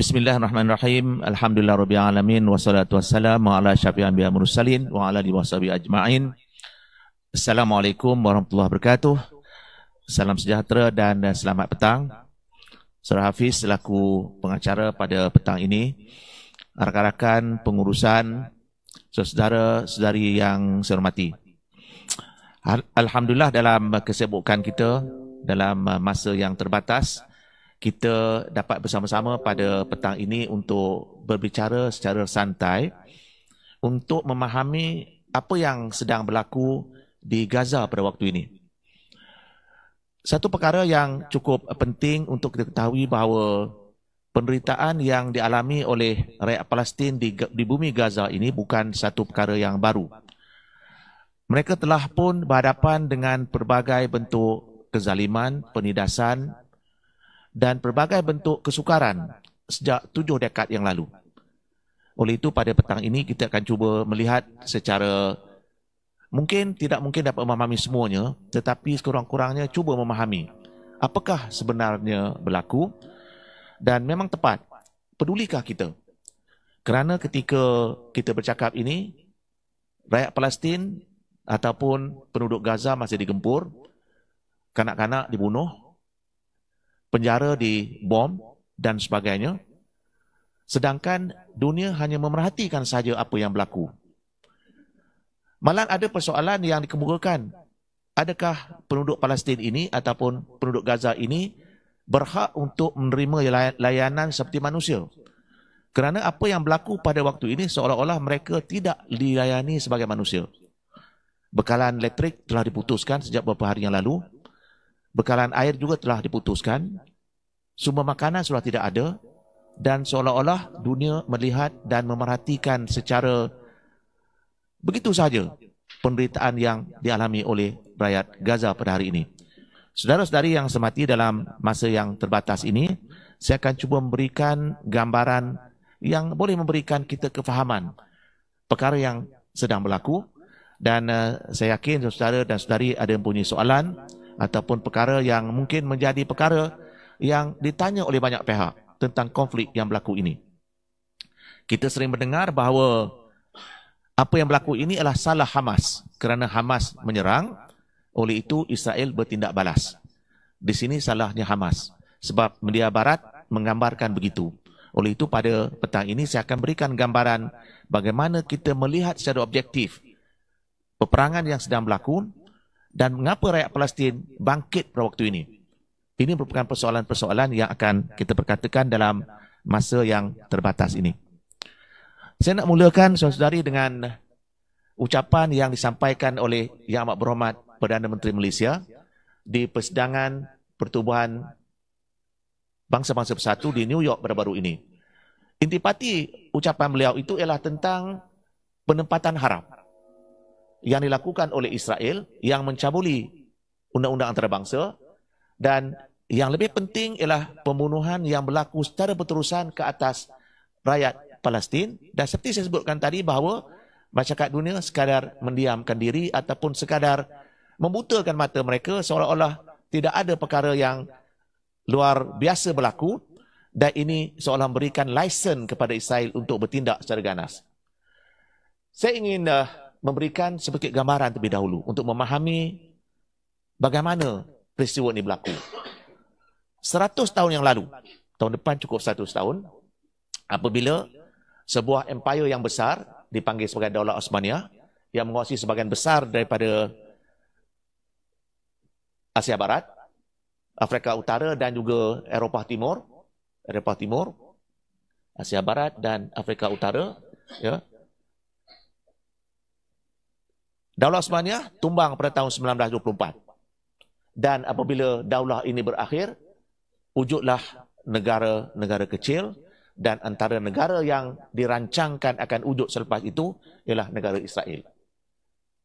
Bismillahirrahmanirrahim. Alhamdulillah rabbil alamin wassalatu wassalamu ala syafi'il anbiya mursalin wa ala alihi washabihi ajma'in. Assalamualaikum warahmatullahi wabarakatuh. Salam sejahtera dan selamat petang. Saudara Hafiz selaku pengacara pada petang ini, rakan-rakan pengurusan, saudara-saudari yang saya hormati. Alhamdulillah dalam kesibukan kita dalam masa yang terbatas, kita dapat bersama-sama pada petang ini untuk berbicara secara santai untuk memahami apa yang sedang berlaku di Gaza pada waktu ini. Satu perkara yang cukup penting untuk kita ketahui bahawa penderitaan yang dialami oleh rakyat Palestin di bumi Gaza ini bukan satu perkara yang baru. Mereka telah pun berhadapan dengan pelbagai bentuk kezaliman, penindasan dan pelbagai bentuk kesukaran sejak 7 dekad yang lalu. Oleh itu pada petang ini kita akan cuba melihat secara tidak mungkin dapat memahami semuanya, tetapi sekurang-kurangnya cuba memahami apakah sebenarnya berlaku dan memang tepat. Pedulikah kita? Kerana ketika kita bercakap ini, rakyat Palestin ataupun penduduk Gaza masih digempur, kanak-kanak dibunuh, penjara dibom dan sebagainya. Sedangkan dunia hanya memerhatikan saja apa yang berlaku. Malah ada persoalan yang dikemukakan. Adakah penduduk Palestin ini ataupun penduduk Gaza ini berhak untuk menerima layanan seperti manusia? Kerana apa yang berlaku pada waktu ini seolah-olah mereka tidak dilayani sebagai manusia. Bekalan elektrik telah diputuskan sejak beberapa hari yang lalu. Bekalan air juga telah diputuskan. Sumber makanan sudah tidak ada. Dan seolah-olah dunia melihat dan memerhatikan secara begitu saja penderitaan yang dialami oleh rakyat Gaza pada hari ini. Saudara-saudari yang saya hormati, dalam masa yang terbatas ini, saya akan cuba memberikan gambaran yang boleh memberikan kita kefahaman perkara yang sedang berlaku. Dan saya yakin saudara dan saudari ada yang punya soalan ataupun perkara yang mungkin menjadi perkara yang ditanya oleh banyak pihak tentang konflik yang berlaku ini. Kita sering mendengar bahawa apa yang berlaku ini adalah salah Hamas kerana Hamas menyerang, oleh itu Israel bertindak balas. Di sini salahnya Hamas sebab media barat menggambarkan begitu. Oleh itu pada petang ini saya akan berikan gambaran bagaimana kita melihat secara objektif peperangan yang sedang berlaku dan mengapa rakyat Palestin bangkit pada waktu ini. Ini merupakan persoalan-persoalan yang akan kita perkatakan dalam masa yang terbatas ini. Saya nak mulakan saudara-saudari dengan ucapan yang disampaikan oleh Yang Amat Berhormat Perdana Menteri Malaysia di Persidangan Pertubuhan Bangsa-Bangsa Bersatu di New York baru-baru ini. Intipati ucapan beliau itu ialah tentang penempatan haram yang dilakukan oleh Israel yang mencabuli undang-undang antarabangsa, dan yang lebih penting ialah pembunuhan yang berlaku secara berterusan ke atas rakyat Palestin. Dan seperti saya sebutkan tadi bahawa masyarakat dunia sekadar mendiamkan diri ataupun sekadar membutakan mata mereka seolah-olah tidak ada perkara yang luar biasa berlaku, dan ini seolah memberikan lesen kepada Israel untuk bertindak secara ganas. Saya ingin memberikan sedikit gambaran terlebih dahulu untuk memahami bagaimana peristiwa ini berlaku. 100 tahun yang lalu, tahun depan cukup 100 tahun, apabila sebuah empire yang besar dipanggil sebagai Daulah Osmaniyah yang menguasai sebahagian besar daripada Asia Barat, Afrika Utara dan juga Eropah Timur, Asia Barat dan Afrika Utara, ya. Daulah Osmaniyah tumbang pada tahun 1924. Dan apabila daulah ini berakhir, wujudlah negara-negara kecil, dan antara negara yang dirancangkan akan wujud selepas itu ialah negara Israel.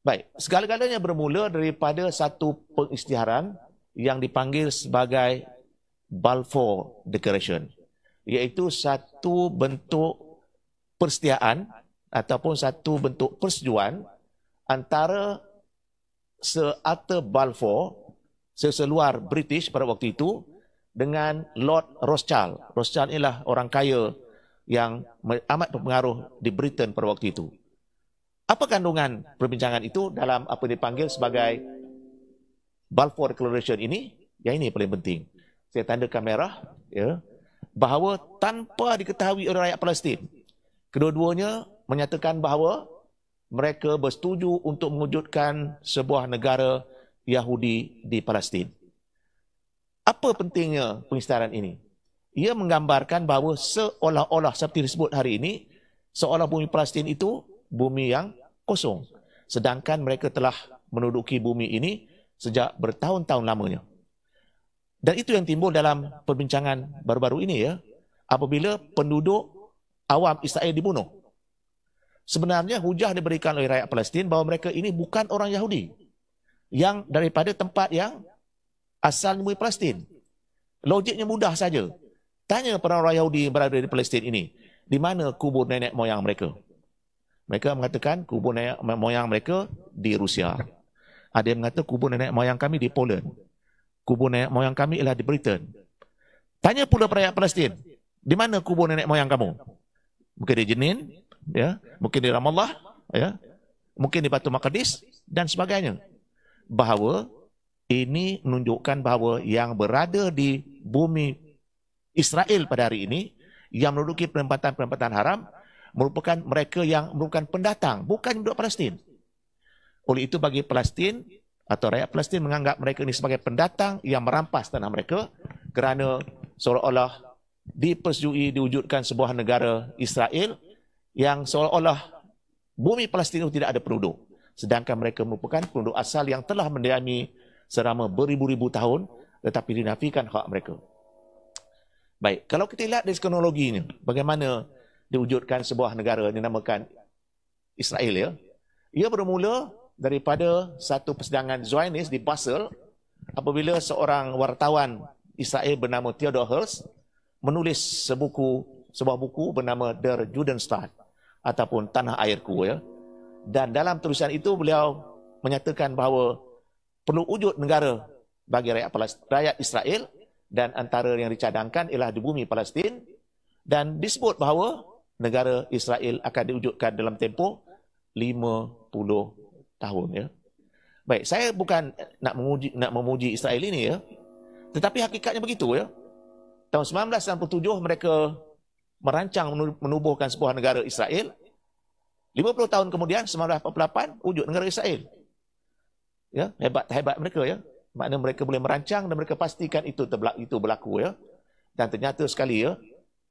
Baik, segala-galanya bermula daripada satu pengisytiharan yang dipanggil sebagai Balfour Declaration, iaitu satu bentuk persetiaan ataupun satu bentuk persetujuan antara seata Balfour, seseluar British pada waktu itu, dengan Lord Rothschild. Rothschild inilah orang kaya yang amat berpengaruh di Britain pada waktu itu. Apa kandungan perbincangan itu dalam apa dipanggil sebagai Balfour Declaration ini? Yang ini paling penting. Saya tandakan merah, ya, bahawa tanpa diketahui oleh rakyat Palestin, kedua-duanya menyatakan bahawa mereka bersetuju untuk mewujudkan sebuah negara Yahudi di Palestin. Apa pentingnya pengisytiharan ini? Ia menggambarkan bahawa seolah-olah seperti disebut hari ini, seolah bumi Palestin itu bumi yang kosong. Sedangkan mereka telah menduduki bumi ini sejak bertahun-tahun lamanya. Dan itu yang timbul dalam perbincangan baru-baru ini, ya, apabila penduduk awam Israel dibunuh. Sebenarnya hujah diberikan oleh rakyat Palestin bahawa mereka ini bukan orang Yahudi yang daripada tempat yang asal bumi Palestin. Logiknya mudah saja. Tanya para orang Yahudi yang berada di Palestin ini, di mana kubur nenek moyang mereka? Mereka mengatakan kubur nenek moyang mereka di Rusia. Ada yang mengatakan kubur nenek moyang kami di Poland. Kubur nenek moyang kami ialah di Britain. Tanya pula rakyat Palestin, di mana kubur nenek moyang kamu? Mungkin di Jenin, ya, mungkin di Ramallah, ya, mungkin di Baitul Maqdis dan sebagainya. Bahawa ini menunjukkan bahawa yang berada di bumi Israel pada hari ini, yang menduduki penempatan-penempatan haram, merupakan mereka yang merupakan pendatang, bukan penduduk Palestin. Oleh itu bagi Palestin atau rakyat Palestin menganggap mereka ini sebagai pendatang yang merampas tanah mereka kerana seolah-olah dipersetujui diwujudkan sebuah negara Israel yang seolah-olah bumi Palestin itu tidak ada penduduk. Sedangkan mereka merupakan penduduk asal yang telah mendiami selama beribu-ribu tahun tetapi dinafikan hak mereka. Baik, kalau kita lihat dari kronologinya, bagaimana diwujudkan sebuah negara yang dinamakan Israel, ya. Ia bermula daripada satu persidangan Zionis di Basel apabila seorang wartawan Israel bernama Theodor Herzl menulis sebuah buku bernama Der Judenstaat ataupun Tanah Airku, ya. Dan dalam tulisan itu beliau menyatakan bahawa perlu wujud negara bagi rakyat Israel dan antara yang dicadangkan ialah di bumi Palestin dan disebut bahawa negara Israel akan diwujudkan dalam tempoh 50 tahun, ya. Baik, saya bukan nak memuji Israel ini, ya. Tetapi hakikatnya begitu, ya. Tahun 1967 mereka merancang menubuhkan sebuah negara Israel. 50 tahun kemudian 1948 wujud negara Israel. Ya, hebat mereka, ya. Maknanya mereka boleh merancang dan mereka pastikan itu berlaku, ya. Dan ternyata sekali, ya,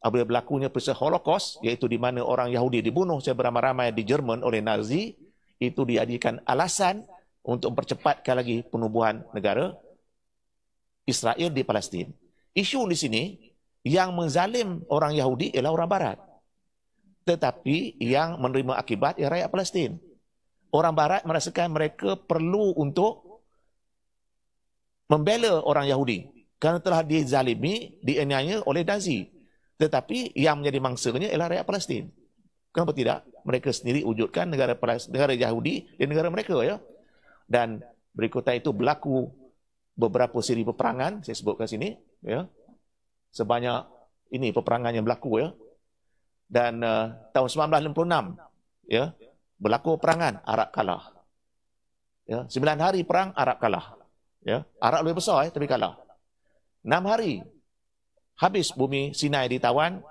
apabila berlakunya peristiwa Holocaust, iaitu di mana orang Yahudi dibunuh secara beramai-ramai di Jerman oleh Nazi, itu dijadikan alasan untuk mempercepatkan lagi penubuhan negara Israel di Palestin. Isu di sini yang menzalim orang Yahudi ialah orang Barat. Tetapi yang menerima akibat ialah rakyat Palestin. Orang Barat merasakan mereka perlu untuk membela orang Yahudi kerana telah dizalimi, dianiaya oleh Nazi. Tetapi yang menjadi mangsanya ialah rakyat Palestin. Kenapa tidak? Mereka sendiri wujudkan negara Yahudi di negara mereka, ya. Dan berikutnya itu berlaku beberapa siri peperangan, saya sebutkan sini, ya. Sebanyak ini peperangan yang berlaku, ya. Dan tahun 1956, ya, berlaku perangan, Arab kalah. Ya, 9 hari perang, Arab kalah. Ya, Arab lebih besar, tapi kalah. 6 hari habis bumi Sinai ditawan,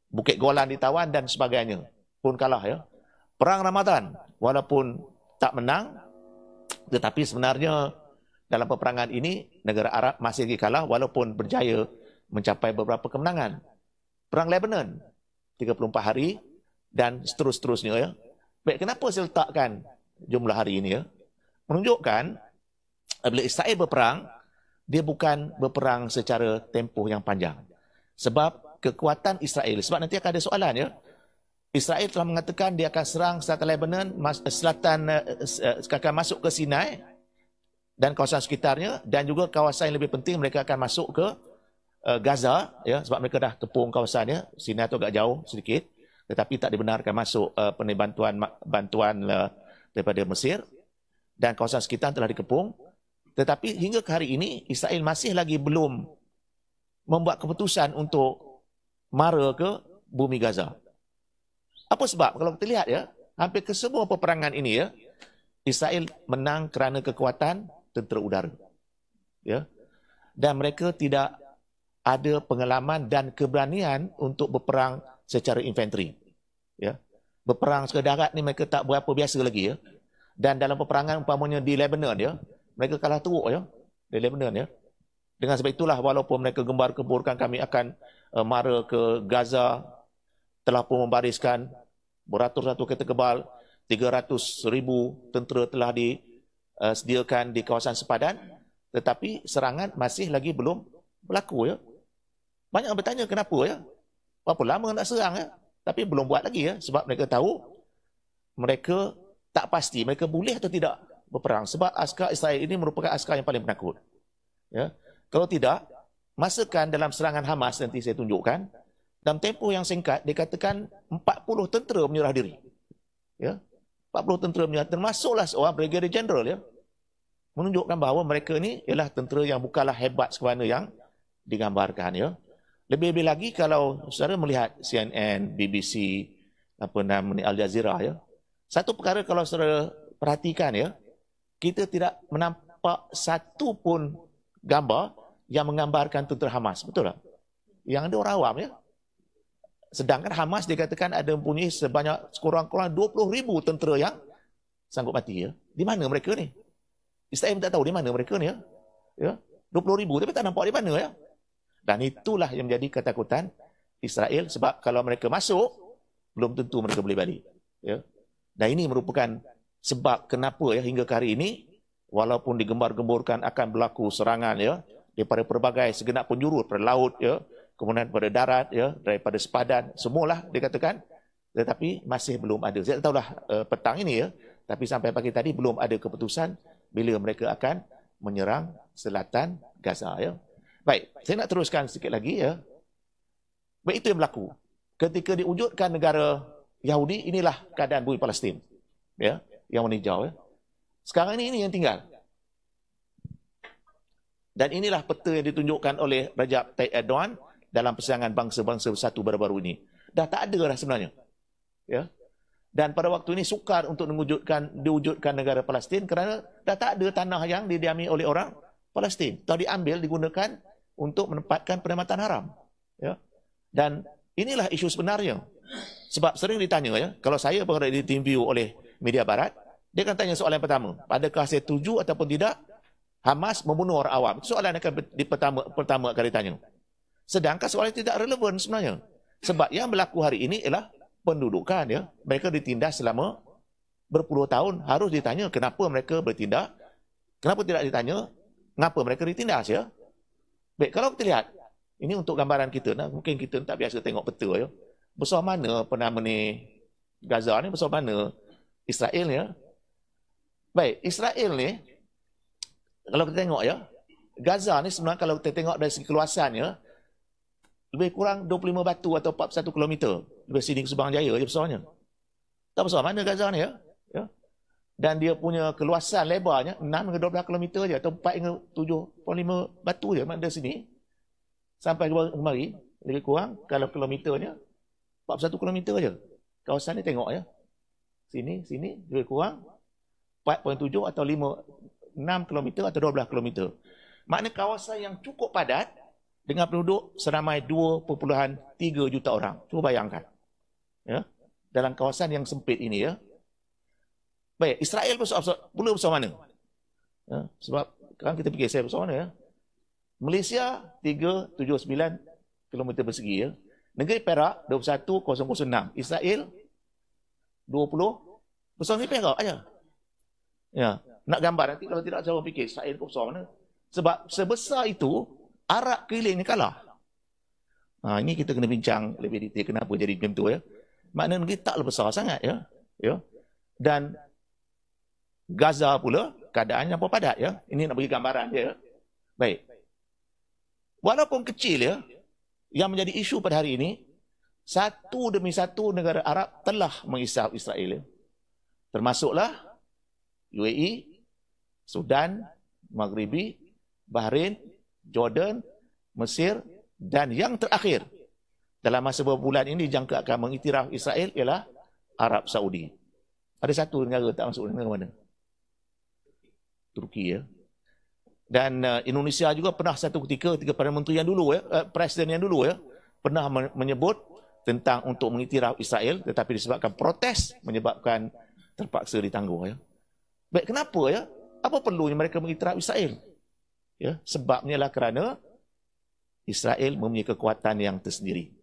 Bukit Golan ditawan dan sebagainya. Pun kalah, ya. Perang Ramadan, walaupun tak menang, tetapi sebenarnya dalam peperangan ini negara Arab masih lagi kalah walaupun berjaya mencapai beberapa kemenangan. Perang Lebanon 34 hari dan seterusnya, ya. Baik, kenapa saya letakkan jumlah hari ini, ya? Menunjukkan bila Israel berperang, dia bukan berperang secara tempoh yang panjang. Sebab kekuatan Israel, sebab nanti akan ada soalan, ya. Israel telah mengatakan dia akan serang selatan Lebanon, akan masuk ke Sinai dan kawasan sekitarnya, dan juga kawasan yang lebih penting mereka akan masuk ke Gaza, ya, sebab mereka dah kepung kawasannya. Sinai itu agak jauh sedikit, tetapi tak dibenarkan masuk bantuan daripada Mesir, dan kawasan sekitar telah dikepung. Tetapi hingga ke hari ini Israel masih lagi belum membuat keputusan untuk mara ke bumi Gaza. Apa sebab? Kalau kita lihat ya, hampir ke semua peperangan ini ya, Israel menang kerana kekuatan tentera udara. Ya. Dan mereka tidak ada pengalaman dan keberanian untuk berperang secara infanteri. Ya. Berperang secara darat ni mereka tak berapa biasa lagi ya. Dan dalam peperangan umpamanya di Lebanon ya, mereka kalah teruk ya di Lebanon ya. Dengan sebab itulah walaupun mereka gembar-gemburkan kami akan mara ke Gaza, telah pun membariskan beratus-ratus kereta kebal, 300,000 tentera telah disediakan di kawasan sepadan, tetapi serangan masih lagi belum berlaku ya. Banyak yang bertanya kenapa ya? Berapa lama nak serang ya? Tapi belum buat lagi ya, sebab mereka tahu mereka tak pasti mereka boleh atau tidak berperang, sebab askar Israel ini merupakan askar yang paling penakut. Ya. Kalau tidak, masakan dalam serangan Hamas nanti saya tunjukkan, dalam tempoh yang singkat dikatakan 40 tentera menyerah diri. Ya. 40 tentera menyerah, termasuklah seorang Brigadier General ya. Menunjukkan bahawa mereka ni ialah tentera yang bukanlah hebat sebagaimana yang digambarkan ya. Lebih-lebih lagi kalau saudara melihat CNN, BBC, apa nama ni, Al Jazeera ya. Satu perkara kalau saudara perhatikan ya, kita tidak menampak satu pun gambar yang menggambarkan tentera Hamas, betul tak? Yang ada orang awam ya. Sedangkan Hamas dikatakan ada mempunyai sebanyak sekurang-kurang 20,000 tentera yang sanggup mati ya. Di mana mereka ni? Israel tak tahu di mana mereka ni ya. Ya, 20,000 tapi tak nampak di mana ya. Dan itulah yang menjadi ketakutan Israel, sebab kalau mereka masuk belum tentu mereka boleh balik ya. Dan ini merupakan sebab kenapa ya hingga ke hari ini walaupun digembar-gemburkan akan berlaku serangan ya daripada pelbagai segenap penjuru, daripada laut ya, kemudian daripada darat ya, daripada sepadan, semualah dikatakan, tetapi masih belum ada. Saya tak tahulah petang ini ya, tapi sampai pagi tadi belum ada keputusan bila mereka akan menyerang selatan Gaza ya. Baik, saya nak teruskan sedikit lagi ya. Baik, itu yang berlaku ketika diwujudkan negara Yahudi. Inilah keadaan bumi Palestin ya, yang warna hijau ya. Sekarang ini yang tinggal. Dan inilah peta yang ditunjukkan oleh Recep Tayyip Erdogan dalam persidangan bangsa-bangsa bersatu baru-baru ini. Dah tak ada dah sebenarnya. Ya. Dan pada waktu ini sukar untuk diwujudkan negara Palestin kerana dah tak ada tanah yang didiami oleh orang Palestin. Telah diambil, digunakan untuk menempatkan perkhidmatan haram. Ya. Dan inilah isu sebenarnya. Sebab sering ditanya ya, kalau saya pernah di-interview oleh media barat, dia akan tanya soalan yang pertama, adakah saya setuju ataupun tidak Hamas membunuh orang awam? Itu soalan yang akan pertama akan ditanya. Sedangkan soalan tidak relevan sebenarnya. Sebab yang berlaku hari ini ialah pendudukan ya. Mereka ditindas selama berpuluh tahun. Harus ditanya kenapa mereka bertindak. Kenapa tidak ditanya mengapa mereka ditindas ya. Baik, kalau kita lihat, ini untuk gambaran kita, nah, mungkin kita tak biasa tengok peta ya. Besar mana penama ni Gaza ni, besar mana Israel ya. Baik, Israel ni, kalau kita tengok ya, Gaza ni sebenarnya kalau kita tengok dari segi keluasannya, lebih kurang 25 batu atau 41 kilometer. Lebih sini ke Subang Jaya je besarnya. Tak besar mana Gaza ni ya. Ya. Dan dia punya keluasan lebarnya 6 hingga 12 kilometer je, atau 4 hingga 7.5 batu je dari sini sampai kemari. Lebih kurang kalau kilometernya 41 kilometer je. Kawasan ni tengok ya. Sini lebih kurang 4.7 atau 6 kilometer atau 12 kilometer. Maknanya kawasan yang cukup padat dengan penduduk seramai 2.3 juta orang. Cuba bayangkan. Ya. Dalam kawasan yang sempit ini ya. Baik, Israel besar mana? Ya, sebab kan kita fikir saya besar mana ya? Malaysia 379 km persegi ya. Negeri Perak 21,006. Israel 20. Besar ni Perak aja. Ya, nak gambar nanti kalau tidak saya fikir Israel besar mana? Sebab sebesar itu Arab kelilingnya kalah. Ini kita kena bincang lebih detail kenapa jadi macam tu ya. Maknanya negeri taklah besar sangat ya. Ya. Dan Gaza pula keadaannya apa padat ya. Ini nak bagi gambaran dia. Baik. Walaupun kecil ya, yang menjadi isu pada hari ini, satu demi satu negara Arab telah mengisap Israel ya. Termasuklah UAE, Sudan, Maghribi, Bahrain, Jordan, Mesir, Dan yang terakhir, dalam masa beberapa bulan ini jangka akan mengiktiraf Israel ialah Arab Saudi. Ada satu negara tak masuk, negara mana? Turki, ya. Dan Indonesia juga pernah satu ketika Perdana Menteri yang dulu, Presiden yang dulu, pernah menyebut tentang untuk mengiktiraf Israel, tetapi disebabkan protes menyebabkan terpaksa ditangguh. Baik, kenapa ya? Apa perlunya mereka mengiktiraf Israel? Ya, sebabnya lah kerana Israel mempunyai kekuatan yang tersendiri.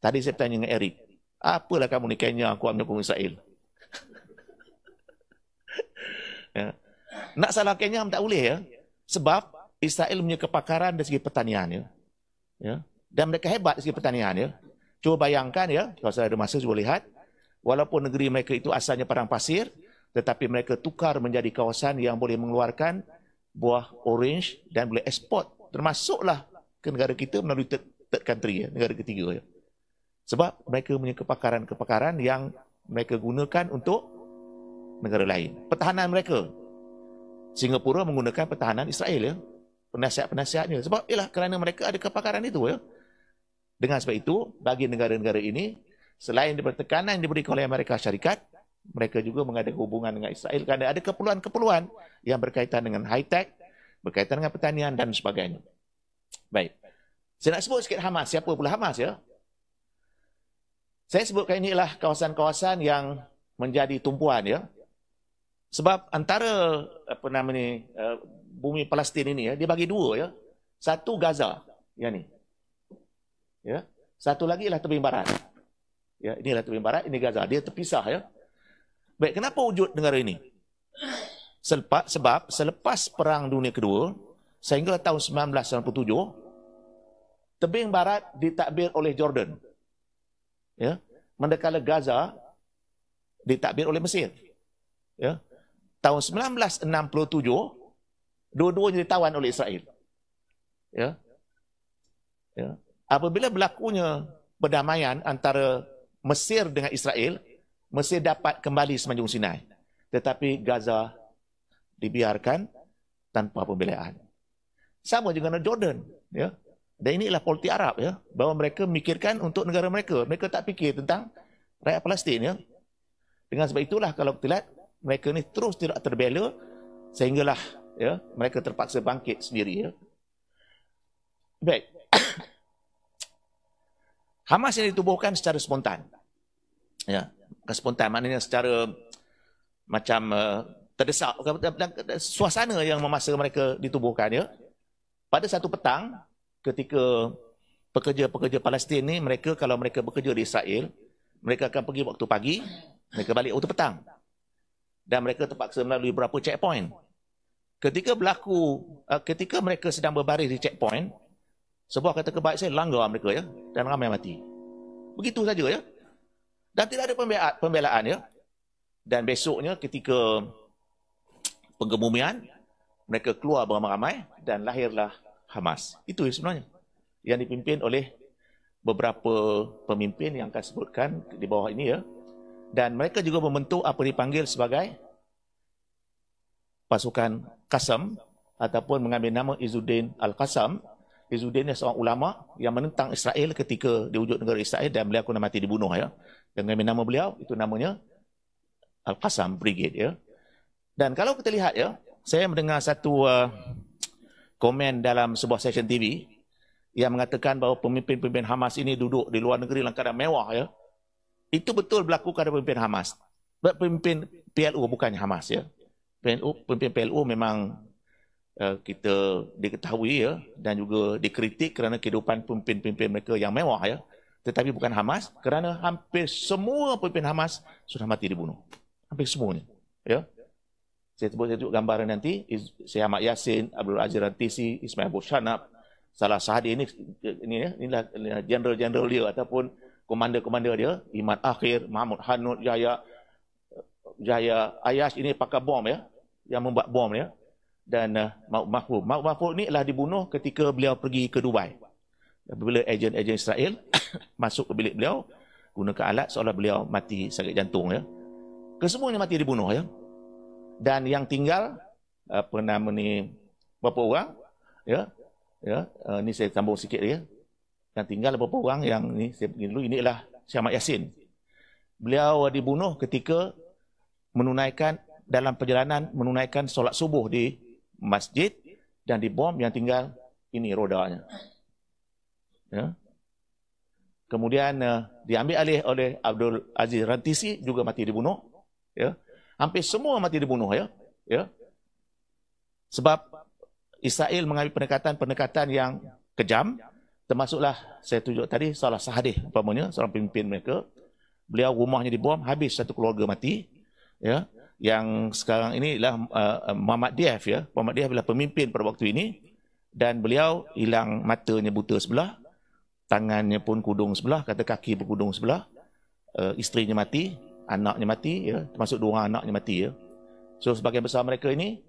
Tadi saya bertanya dengan Eric, apalah kamu ni Kenya kuat menyokong Israel? Ya. Nak salah Kenya tak boleh, ya. Sebab Israel punya kepakaran dari segi pertanian, ya. Ya. Dan mereka hebat dari segi pertanian, ya. Cuba bayangkan, ya, kalau saya ada masa cuba lihat, walaupun negeri mereka itu asalnya padang pasir, tetapi mereka tukar menjadi kawasan yang boleh mengeluarkan buah orange dan boleh ekspor, termasuklah ke negara kita melalui third country, ya, negara ketiga, ya. Sebab mereka punya kepakaran yang mereka gunakan untuk negara lain. Pertahanan mereka, Singapura menggunakan pertahanan Israel, ya. Penasihat-penasihatnya. Sebab ialah kerana mereka ada kepakaran itu, ya. Dengan sebab itu, bagi negara-negara ini, selain daripada tekanan yang diberikan oleh Amerika Syarikat, mereka juga mengadakan hubungan dengan Israel kerana ada keperluan-keperluan yang berkaitan dengan high-tech, berkaitan dengan pertanian dan sebagainya. Baik. Saya nak sebut sikit Hamas. Siapa pula Hamas, ya? Saya sebutkan ini adalah kawasan-kawasan yang menjadi tumpuan, ya. Sebab antara bumi Palestin ini, ya, dia bagi dua, ya. Satu Gaza, yang ni. Ya. Satu lagi ialah tebing barat. Ya, inilah tebing barat, ini Gaza. Dia terpisah, ya. Baik, kenapa wujud negara ini? Sebab selepas Perang Dunia Kedua, sehingga tahun 1997, tebing barat ditadbir oleh Jordan. Ya, manakala Gaza ditadbir oleh Mesir. Ya. Tahun 1967, dua-duanya ditawan oleh Israel. Ya. Ya. Apabila berlakunya perdamaian antara Mesir dengan Israel, Mesir dapat kembali semenanjung Sinai. Tetapi Gaza dibiarkan tanpa pembelaan. Sama juga dengan Jordan. Ya. Dan inilah politik Arab, ya, bahawa mereka memikirkan untuk negara mereka. Mereka tak fikir tentang rakyat Palestin, ya. Dengan sebab itulah kalau kita lihat mereka ni terus tidak terbela sehinggalah, ya, mereka terpaksa bangkit sendiri, ya. Baik. Hamas ini ditubuhkan secara spontan. Ya, spontan maknanya secara macam terdesak, suasana yang memasa mereka ditubuhkan, ya. Pada satu petang ketika pekerja-pekerja Palestin ni, mereka kalau mereka bekerja di Israel, mereka akan pergi waktu pagi, mereka balik waktu petang. Dan mereka terpaksa melalui beberapa checkpoint. Ketika mereka sedang berbaris di checkpoint, sebuah kata kebaik saya langgar mereka, ya, dan ramai mati. Begitu saja, ya. Dan tidak ada pembelaan, ya. Dan besoknya ketika penggemumian, mereka keluar beramai-ramai dan lahirlah Hamas. Itu sebenarnya yang dipimpin oleh beberapa pemimpin yang akan sebutkan di bawah ini, ya. Dan mereka juga membentuk apa dipanggil sebagai pasukan Qassam ataupun mengambil nama Izzuddin Al-Qassam. Izzuddin adalah seorang ulama yang menentang Israel ketika diwujud negara Israel dan beliau kena mati dibunuh, ya. Dan mengambil nama beliau, itu namanya Al-Qassam Brigade, ya. Dan kalau kita lihat, ya, saya mendengar satu komen dalam sebuah stesen TV yang mengatakan bahawa pemimpin-pemimpin Hamas ini duduk di luar negeri dalam keadaan mewah, ya. Itu betul berlaku kepada pemimpin Hamas. Pemimpin PLO bukannya Hamas, ya. Pemimpin PLO memang kita diketahui, ya, dan juga dikritik kerana kehidupan pemimpin-pemimpin mereka yang mewah, ya. Tetapi bukan Hamas, kerana hampir semua pemimpin Hamas sudah mati dibunuh. Hampir semuanya, ya. Saya tunjuk gambaran nanti. Syekh Ahmad Yassin, Abdul Aziz Rantisi, Ismail Bushanab, Salah Sahadi, inilah general-general dia ataupun komander-komander dia, Imad Akhir, Mahmud Hanud, Yahya Ayash, ini pakar bom, ya, yang membuat bom, ya. Dan Mahfud ni adalah dibunuh ketika beliau pergi ke Dubai. Bila ejen-ejen Israel masuk ke bilik beliau, gunakan alat seolah beliau mati sakit jantung, ya. Kesemuanya mati dibunuh, ya. Dan yang tinggal berapa orang, ya, ya, ni saya sambung sikit dia, Yang tinggal beberapa orang yang ni saya pergi dulu, ini ialah Syekh Ahmad Yasin. Beliau dibunuh ketika dalam perjalanan menunaikan solat subuh di masjid dan dibom, yang tinggal ini rodanya. Ya. Kemudian diambil alih oleh Abdul Aziz Rantisi, juga mati dibunuh. Ya. Hampir semua mati dibunuh. Ya. Ya. Sebab Israel mengambil pendekatan yang kejam, termasuklah saya tunjuk tadi Salah Sahadih, umpamanya seorang pemimpin mereka. Beliau rumahnya dibom, habis satu keluarga mati. Ya. Yang sekarang ini ialah Muhammad Diaf. Ya. Muhammad Diaf adalah pemimpin pada waktu ini, dan beliau hilang matanya buta sebelah, tangannya pun kudung sebelah, kata kaki berkudung sebelah, isterinya mati, anaknya mati, ya, termasuk dua orang anaknya mati. Ya. So sebagian besar mereka ini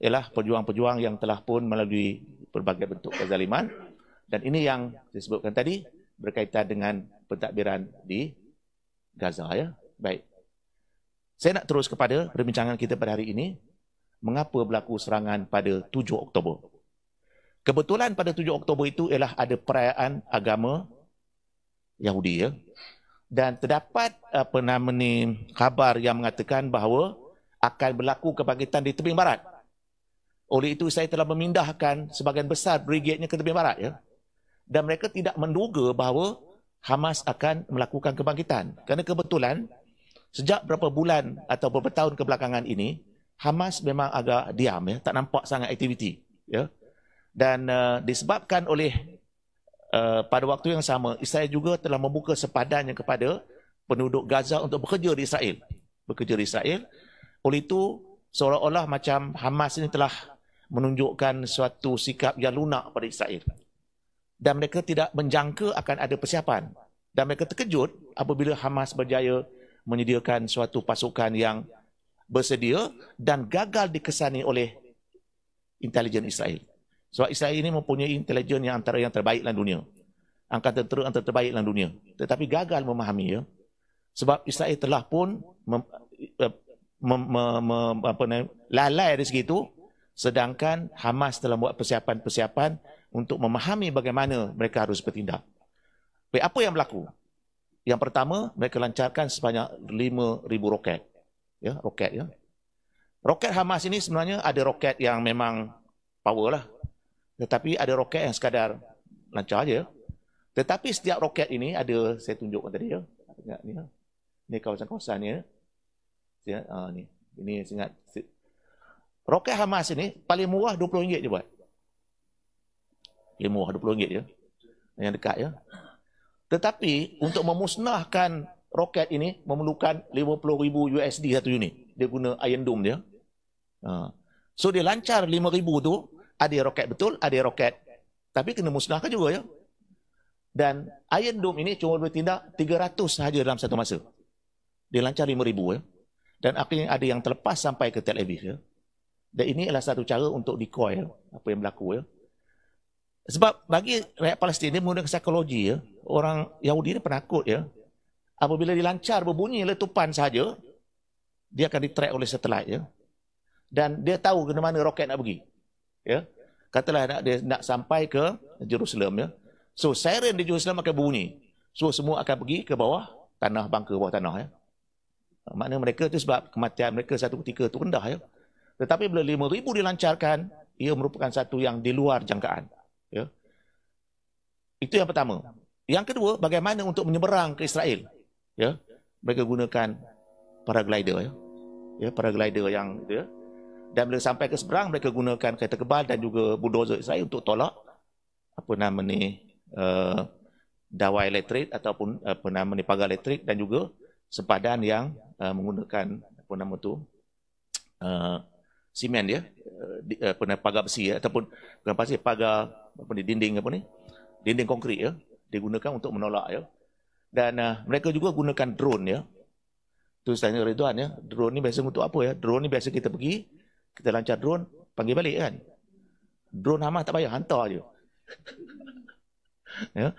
ialah pejuang-pejuang yang telah pun melalui berbagai bentuk kezaliman, dan ini yang saya sebutkan tadi berkaitan dengan pentadbiran di Gaza. Ya. Baik. Saya nak terus kepada perbincangan kita pada hari ini, mengapa berlaku serangan pada 7 Oktober. Kebetulan pada 7 Oktober itu ialah ada perayaan agama Yahudi. Ya. Dan terdapat khabar yang mengatakan bahawa akan berlaku kebangkitan di tebing barat. Oleh itu saya telah memindahkan sebahagian besar brigadnya ke tebing barat. Ya. Dan mereka tidak menduga bahawa Hamas akan melakukan kebangkitan. Kerana kebetulan sejak beberapa bulan atau beberapa tahun kebelakangan ini, Hamas memang agak diam. Ya. Tak nampak sangat aktiviti. Ya. Dan disebabkan oleh pada waktu yang sama, Israel juga telah membuka sepadannya kepada penduduk Gaza untuk bekerja di Israel. Bekerja di Israel. Oleh itu, seolah-olah macam Hamas ini telah menunjukkan suatu sikap yang lunak pada Israel. Dan mereka tidak menjangka akan ada persiapan. Dan mereka terkejut apabila Hamas berjaya menyediakan suatu pasukan yang bersedia dan gagal dikesani oleh intelijen Israel. Sebab Israel ini mempunyai intelijen yang antara yang terbaik dalam dunia. Angkatan tentera antara terbaik dalam dunia. Tetapi gagal memahami. Ya. Sebab Israel telah pun lalai dari segitu, sedangkan Hamas telah buat persiapan-persiapan untuk memahami bagaimana mereka harus bertindak. Baik, apa yang berlaku? Yang pertama, mereka lancarkan sebanyak 5,000 roket. Ya, roket. Ya. Roket Hamas ini sebenarnya ada roket yang memang power lah. Tetapi ada roket yang sekadar lancar aja. Tetapi setiap roket ini ada, saya tunjukkan tadi ya. Ini kawasan-kawasan ni. Ya, ni. Ini saya ingat. Roket Hamas ini paling murah RM20 je buat. Paling murah RM20 je. Yang dekat ya. Tetapi untuk memusnahkan roket ini memerlukan $50,000 satu unit. Dia guna Iron Dome dia. So dia lancar 5,000 tu. Ada roket betul, ada roket. Tapi kena musnahkan juga ya. Dan Iron Dome ini cuma bertindak 300 sahaja dalam satu masa. Dia lancar 5,000 ya. Dan akhirnya ada yang terlepas sampai ke Tel Aviv ya. Dan ini adalah satu cara untuk decoy ya, apa yang berlaku ya. Sebab bagi rakyat Palestin dia menggunakan psikologi ya. Orang Yahudi ni penakut ya. Apabila dilancar berbunyi letupan sahaja, dia akan di-track oleh satelit ya. Dan dia tahu ke mana roket nak pergi. Ya. Katalah dia nak sampai ke Jerusalem ya. So siren di Jerusalem akan berbunyi. So semua akan pergi ke bawah tanah, bangka bawah tanah ya. Maknanya mereka tu sebab kematian mereka satu ketika tu rendah ya. Tetapi bila 5,000 dilancarkan, ia merupakan satu yang di luar jangkaan ya. Itu yang pertama. Yang kedua, bagaimana untuk menyeberang ke Israel ya. Mereka gunakan paraglider ya. Ya, paraglider yang ya. Dan bila sampai ke seberang, mereka gunakan kereta kebal dan juga bulldozer Israel untuk tolak apa nama ni dawai elektrik ataupun apa nama ni pagar elektrik, dan juga sepadan yang menggunakan apa nama tu simen dia, pagar besi ya, ataupun bukan pasir, pagar apa ni, dinding apa ni, dinding konkrit ya, digunakan untuk menolak ya. Dan mereka juga gunakan drone ya. Tu tanya Ridwan ya, drone ni biasa untuk apa ya? Drone ni biasa kita pergi, kita lancar drone, panggil balik kan. Drone Hamas tak payah, hantar je. Ya.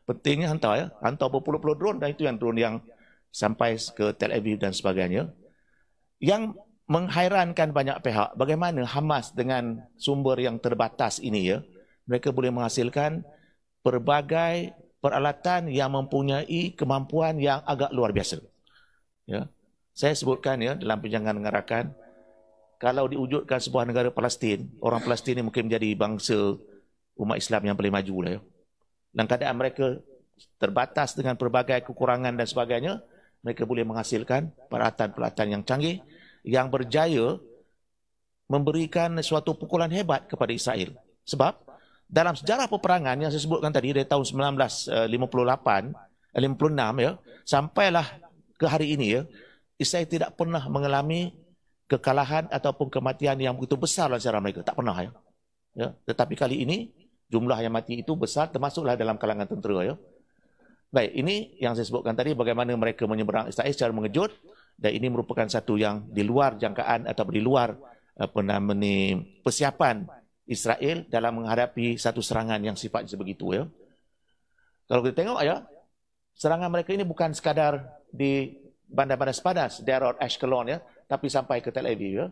Pentingnya hantar ya. Hantar berpuluh-puluh drone, dan itu yang drone yang sampai ke Tel Aviv dan sebagainya. Yang menghairankan banyak pihak, bagaimana Hamas dengan sumber yang terbatas ini ya, mereka boleh menghasilkan pelbagai peralatan yang mempunyai kemampuan yang agak luar biasa. Ya. Saya sebutkan ya dalam pinjangan ngarakan, kalau diwujudkan sebuah negara Palestin, orang Palestin ini mungkin menjadi bangsa umat Islam yang paling maju lah ya. Dan keadaan mereka terbatas dengan pelbagai kekurangan dan sebagainya, mereka boleh menghasilkan peralatan-peralatan yang canggih yang berjaya memberikan suatu pukulan hebat kepada Israel. Sebab dalam sejarah peperangan yang saya sebutkan tadi dari tahun 1956 ya, sampailah ke hari ini ya, Israel tidak pernah mengalami kekalahan ataupun kematian yang begitu besar dalam sejarah mereka. Tak pernah ya. Ya. Tetapi kali ini jumlah yang mati itu besar, termasuklah dalam kalangan tentera ya. Baik, ini yang saya sebutkan tadi bagaimana mereka menyeberang Israel secara mengejut, dan ini merupakan satu yang di luar jangkaan atau di luar persiapan Israel dalam menghadapi satu serangan yang sifatnya sebegitu ya. Kalau kita tengok ya, serangan mereka ini bukan sekadar di bandar-bandar sepadas, daerah Ashkelon ya, tapi sampai ke Tel Aviv ya.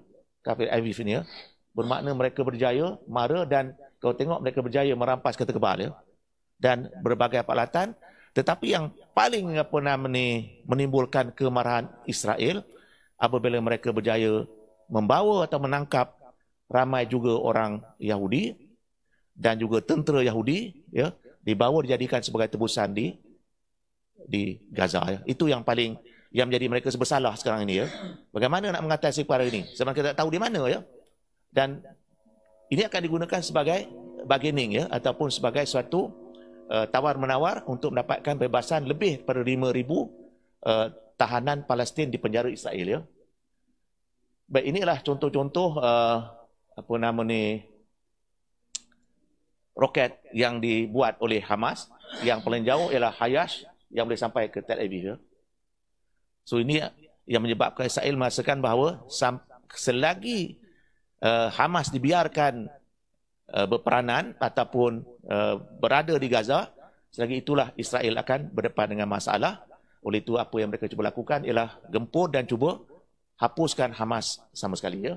Tel Aviv ini ya. Bermakna mereka berjaya mara, dan kalau tengok mereka berjaya merampas Kota Kebal ya. Dan berbagai peralatan, tetapi yang paling menimbulkan kemarahan Israel apabila mereka berjaya membawa atau menangkap ramai juga orang Yahudi dan juga tentera Yahudi ya, dibawa dijadikan sebagai tebusan di Gaza ya. Itu yang paling yang menjadi mereka bersalah sekarang ini ya. Bagaimana nak mengatasi perkara ini? Sebab kita tak tahu di mana ya. Dan ini akan digunakan sebagai bargaining ya, ataupun sebagai suatu tawar-menawar untuk mendapatkan bebasan lebih daripada 5,000 tahanan Palestin di penjara Israel ya. Baik, inilah contoh-contoh roket yang dibuat oleh Hamas. Yang paling jauh ialah Hayash yang boleh sampai ke Tel Aviv ya. So ini yang menyebabkan Israel merasakan bahawa selagi Hamas dibiarkan berperanan ataupun berada di Gaza, selagi itulah Israel akan berdepan dengan masalah. Oleh itu apa yang mereka cuba lakukan ialah gempur dan cuba hapuskan Hamas sama sekali ya.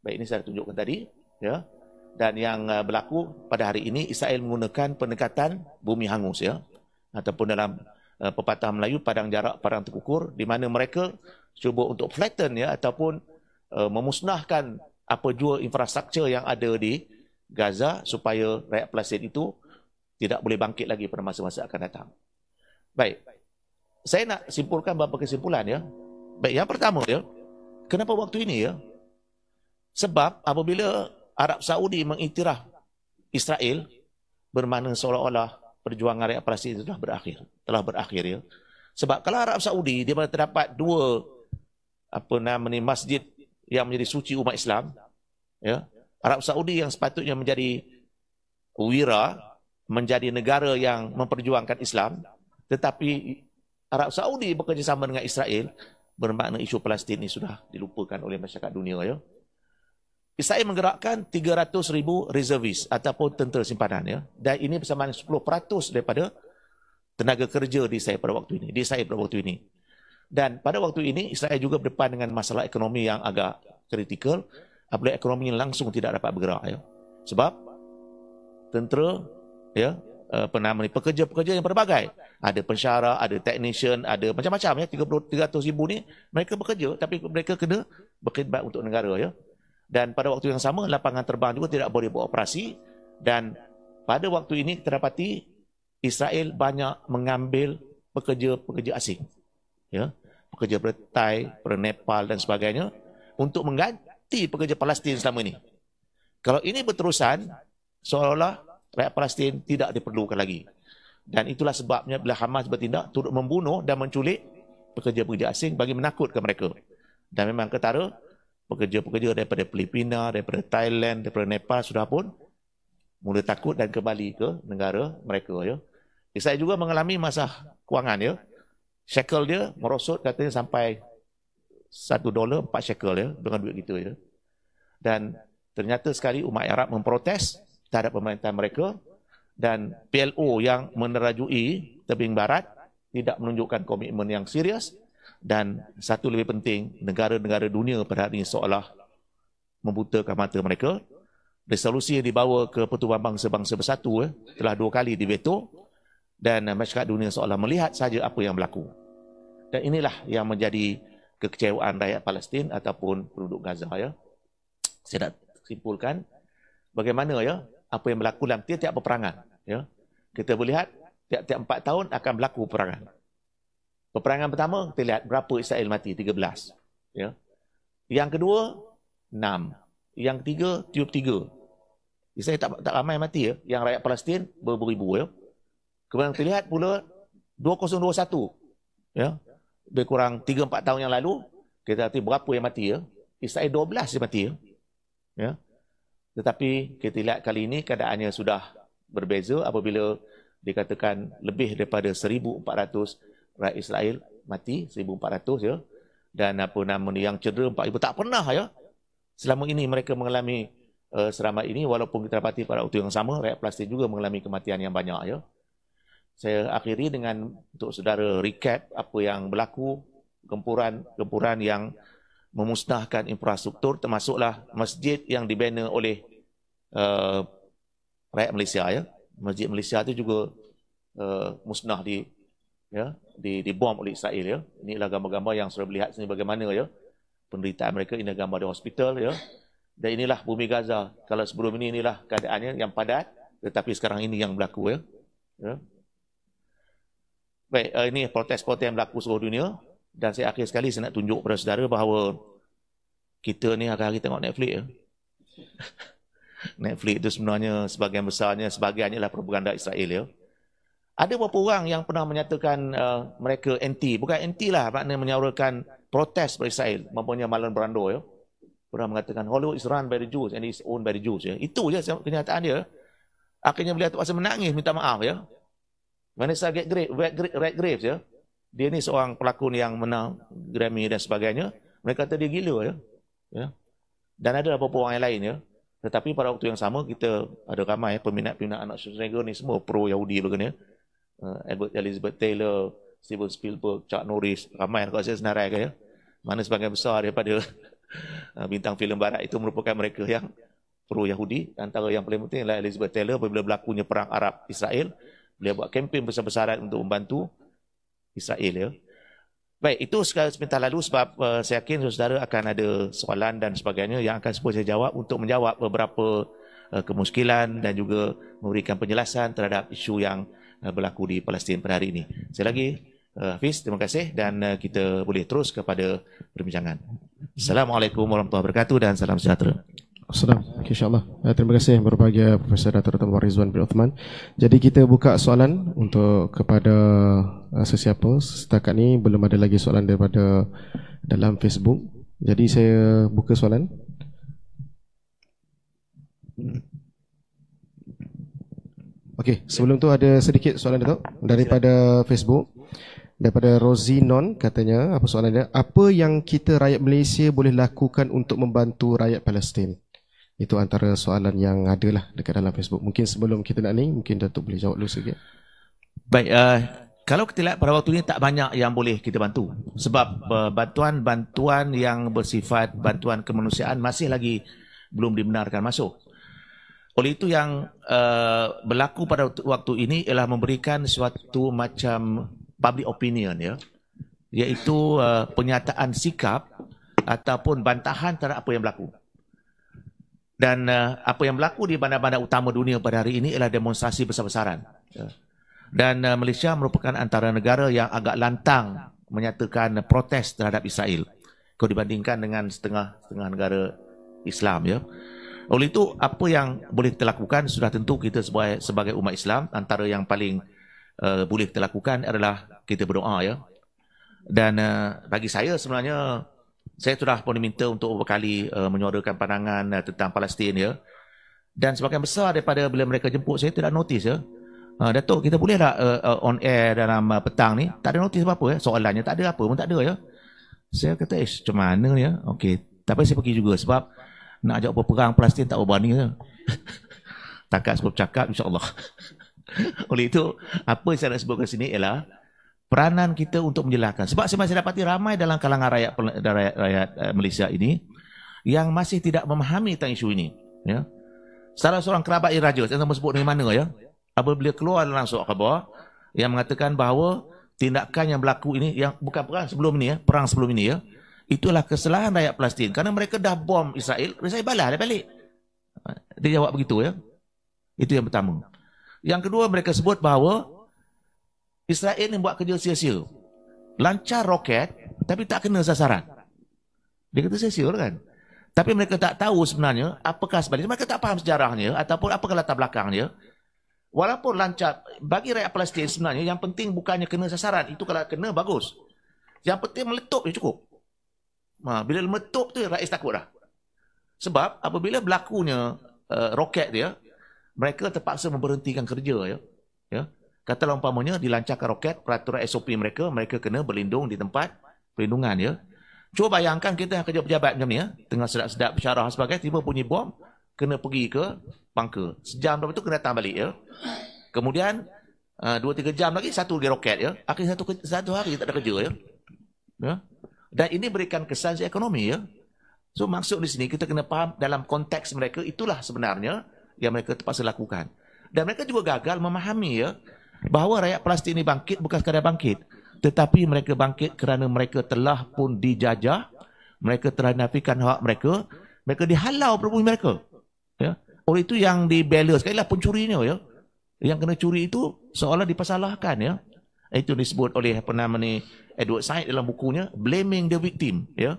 Baik, ini saya tunjukkan tadi ya. Dan yang berlaku pada hari ini, Israel menggunakan pendekatan bumi hangus ya, ataupun dalam pepatah Melayu padang jarak padang terukur, di mana mereka cuba untuk flatten ya, ataupun memusnahkan apa jua infrastruktur yang ada di Gaza supaya rakyat Palestin itu tidak boleh bangkit lagi pada masa-masa akan datang. Baik, saya nak simpulkan beberapa kesimpulan ya. Baik, yang pertama ya, kenapa waktu ini ya? Sebab apabila Arab Saudi mengiktiraf Israel, bermakna seolah-olah perjuangan rakyat Palestin itu telah berakhir ya. Sebab kalau Arab Saudi di mana terdapat dua masjid yang menjadi suci umat Islam ya, Arab Saudi yang sepatutnya menjadi menjadi negara yang memperjuangkan Islam, tetapi Arab Saudi bekerjasama dengan Israel, bermakna isu Palestin ini sudah dilupakan oleh masyarakat dunia ya. Israel menggerakkan 300,000 reservis ataupun tentera simpanan ya. Dan ini bersamaan 10% daripada tenaga kerja di Israel pada waktu ini. Dan pada waktu ini Israel juga berdepan dengan masalah ekonomi yang agak kritikal. Apabila ekonomi langsung tidak dapat bergerak ya. Sebab tentera ya, pekerja-pekerja yang berbagai, ada pensyarah, ada technician, ada macam-macam ya, 300,000 ni mereka bekerja, tapi mereka kena berkhidmat untuk negara ya. Dan pada waktu yang sama lapangan terbang juga tidak boleh beroperasi, dan pada waktu ini kita dapati Israel banyak mengambil pekerja-pekerja asing ya, pekerja dari Thai, dari Nepal dan sebagainya untuk mengganti pekerja Palestin selama ini. Kalau ini berterusan, seolah-olah rakyat Palestin tidak diperlukan lagi. Dan itulah sebabnya bila Hamas bertindak turut membunuh dan menculik pekerja-pekerja asing bagi menakutkan mereka. Dan memang ketara pekerja-pekerja daripada Filipina, daripada Thailand, daripada Nepal sudah pun mula takut dan kembali ke negara mereka ya. Saya juga mengalami masalah kewangan ya. Shekel dia merosot katanya sampai $1 4 shekel ya, dengan duit gitu ya. Dan ternyata sekali umat Arab memprotes terhadap pemerintahan mereka, dan PLO yang menerajui tebing barat tidak menunjukkan komitmen yang serius, dan satu lebih penting, negara-negara dunia pada hari ini seolah membutakan mata mereka. Resolusi yang dibawa ke Pertubuhan Bangsa-Bangsa Bersatu telah 2 kali diveto, dan masyarakat dunia seolah melihat saja apa yang berlaku. Dan inilah yang menjadi kekecewaan rakyat Palestin ataupun penduduk Gaza ya. Saya nak simpulkan bagaimana ya apa yang berlaku dalam tiap-tiap peperangan ya. Kita melihat tiap-tiap 4 tahun akan berlaku peperangan. Peperangan pertama kita lihat berapa Israel mati, 13 ya. Yang kedua 6. Yang ketiga 73. Israel tak ramai mati ya. Yang rakyat Palestin beribu ya. Kemudian kita lihat pula 2021 ya. Lebih kurang 3-4 tahun yang lalu kita lihat berapa yang mati ya. Israel 12 yang mati ya. Ya. Tetapi kita lihat kali ini keadaannya sudah berbeza apabila dikatakan lebih daripada 1,400 rakyat Israel mati, 1,400 ya. Dan apa nama yang cedera 4,000. Tak pernah ya. Selama ini mereka mengalami seramat ini, walaupun kita dapati pada waktu yang sama rakyat Palestin juga mengalami kematian yang banyak ya. Saya akhiri dengan untuk saudara recap apa yang berlaku, gempuran yang memusnahkan infrastruktur, termasuklah masjid yang dibina oleh rakyat Malaysia ya. Masjid Malaysia itu juga musnah dibom oleh Israel ya. Inilah gambar-gambar yang sudah melihat sini bagaimana ya penderitaan mereka. Ini gambar di hospital ya. Dan inilah bumi Gaza. Kalau sebelum ini inilah keadaannya yang padat, tetapi sekarang ini yang berlaku ya. Ya. Baik, ini protes-protes yang berlaku seluruh dunia. Dan saya akhir sekali saya nak tunjuk kepada saudara bahawa kita ni hari-hari tengok Netflix ya. Netflix itu sebenarnya sebagian besarnya, sebagiannya adalah propaganda Israel ya. Ada beberapa orang yang pernah menyatakan mereka anti, bukan anti lah, maknanya menyuarakan protes pada Israel, mempunyai Marlon Brando ya. Pernah mengatakan Hollywood is run by the Jews and is owned by the Jews ya. Itu je kenyataan dia. Akhirnya beliau terpaksa menangis minta maaf ya. Vanessa Redgrave ya. Dia ni seorang pelakon yang menang Grammy dan sebagainya. Mereka kata dia gila ya. Ya. Dan ada beberapa orang yang lain ya. Tetapi pada waktu yang sama kita ada ramai peminat-peminat anak Schwarzenegger ni semua pro-Yahudi bukan ya. Elizabeth Taylor, Steven Spielberg, Chuck Norris, ramai kalau saya senarai ya. Mana sebagian besar daripada bintang filem barat itu merupakan mereka yang pro-Yahudi. Antara yang paling penting adalah Elizabeth Taylor apabila berlakunya perang Arab-Israel. Beliau buat kempen besar-besaran untuk membantu Israel ya. Baik, itu sebentar lalu sebab saya yakin saudara akan ada soalan dan sebagainya yang akan saya jawab untuk menjawab beberapa kemuskilan dan juga memberikan penjelasan terhadap isu yang berlaku di Palestin pada hari ini. Sekali lagi, Hafiz, terima kasih dan kita boleh terus kepada perbincangan. Assalamualaikum warahmatullahi wabarakatuh dan salam sejahtera. Assalamualaikum. Okay, InsyaAllah. Terima kasih berbahagia Profesor Dr. Anwar Rizwan bin Uthman. Jadi kita buka soalan untuk kepada sesiapa. Setakat ni belum ada lagi soalan daripada dalam Facebook. Jadi saya buka soalan. Okey, sebelum tu ada sedikit soalan Datuk daripada Facebook. Daripada Rozinon katanya, apa soalan dia? Apa yang kita rakyat Malaysia boleh lakukan untuk membantu rakyat Palestin? Itu antara soalan yang ada lah dekat dalam Facebook. Mungkin sebelum kita nak ni, mungkin Datuk boleh jawab dulu sikit. Baik, kalau kita lihat pada waktu ini tak banyak yang boleh kita bantu. Sebab bantuan-bantuan yang bersifat bantuan kemanusiaan masih lagi belum dibenarkan masuk. Oleh itu yang berlaku pada waktu ini ialah memberikan suatu macam public opinion ya, iaitu penyataan sikap ataupun bantahan terhadap apa yang berlaku. Dan apa yang berlaku di bandar-bandar utama dunia pada hari ini ialah demonstrasi besar-besaran. Dan Malaysia merupakan antara negara yang agak lantang menyatakan protes terhadap Israel kalau dibandingkan dengan setengah negara Islam ya. Oleh itu apa yang boleh kita lakukan sudah tentu kita sebagai umat Islam antara yang paling boleh kita lakukan adalah kita berdoa ya. Dan bagi saya sebenarnya saya sudah pun diminta untuk beberapa kali menyuarakan pandangan tentang Palestin ya. Dan sebagian besar daripada bila mereka jemput saya tidak notice ya. Datuk kita boleh tak on air dalam petang ni? Tak ada notice apa-apa ya. Soalannya tak ada apa pun tak ada ya. Saya kata macam mana ya. Okey, tapi saya pergi juga sebab nak ajak perang Palestin tak berani ya. Takat sebab cakap insya-Allah. Oleh itu apa yang saya nak sebutkan sini ialah peranan kita untuk menjelaskan. Sebab saya masih dapati ramai dalam kalangan rakyat Malaysia ini yang masih tidak memahami tentang isu ini. Ya. Salah seorang kerabat raja, saya tak sebut dari mana ya. Apabila keluar dalam surat khabar, yang mengatakan bahawa tindakan yang berlaku ini, yang bukan perang sebelum ini ya, perang sebelum ini ya, itulah kesalahan rakyat Palestin kerana mereka dah bom Israel balas dia balik. Dia jawab begitu ya. Itu yang pertama. Yang kedua, mereka sebut bahawa Israel ni buat kerja sia-sia. Lancar roket tapi tak kena sasaran. Dia kata sia-sia kan. Tapi mereka tak tahu sebenarnya apakah sebenarnya. Mereka tak faham sejarahnya ataupun apakah latar belakangnya. Walaupun lancar, bagi rakyat Palestin sebenarnya yang penting bukannya kena sasaran. Itu kalau kena bagus. Yang penting meletup je cukup. Bila meletup tu rakyat takut dah. Sebab apabila berlakunya roket dia, mereka terpaksa memberhentikan kerja ya. Katalah umpamanya dilancarkan roket, peraturan SOP mereka kena berlindung di tempat perlindungan ya. Cuba bayangkan kita yang kerja pejabat macam ni ya, tengah sedap-sedap bersyarah sebagainya, tiba bunyi bom, kena pergi ke pangka. Sejam lepas tu kena datang balik ya. Kemudian 2-3 jam lagi satu lagi roket ya. Akhirnya satu hari tak ada kerja ya. Dan ini berikan kesan ekonomi ya. So maksud di sini kita kena faham dalam konteks mereka itulah sebenarnya yang mereka terpaksa lakukan. Dan mereka juga gagal memahami ya bahawa rakyat Palestin ini bangkit bukan sekadar bangkit, tetapi mereka bangkit kerana mereka telah pun dijajah, mereka telah dinafikan hak mereka, mereka dihalau berbumi mereka. Ya. Oleh itu yang dibela sekali lah pencurinya ya. Yang kena curi itu seolah dipersalahkan ya. Itu disebut oleh Edward Said dalam bukunya Blaming the Victim ya.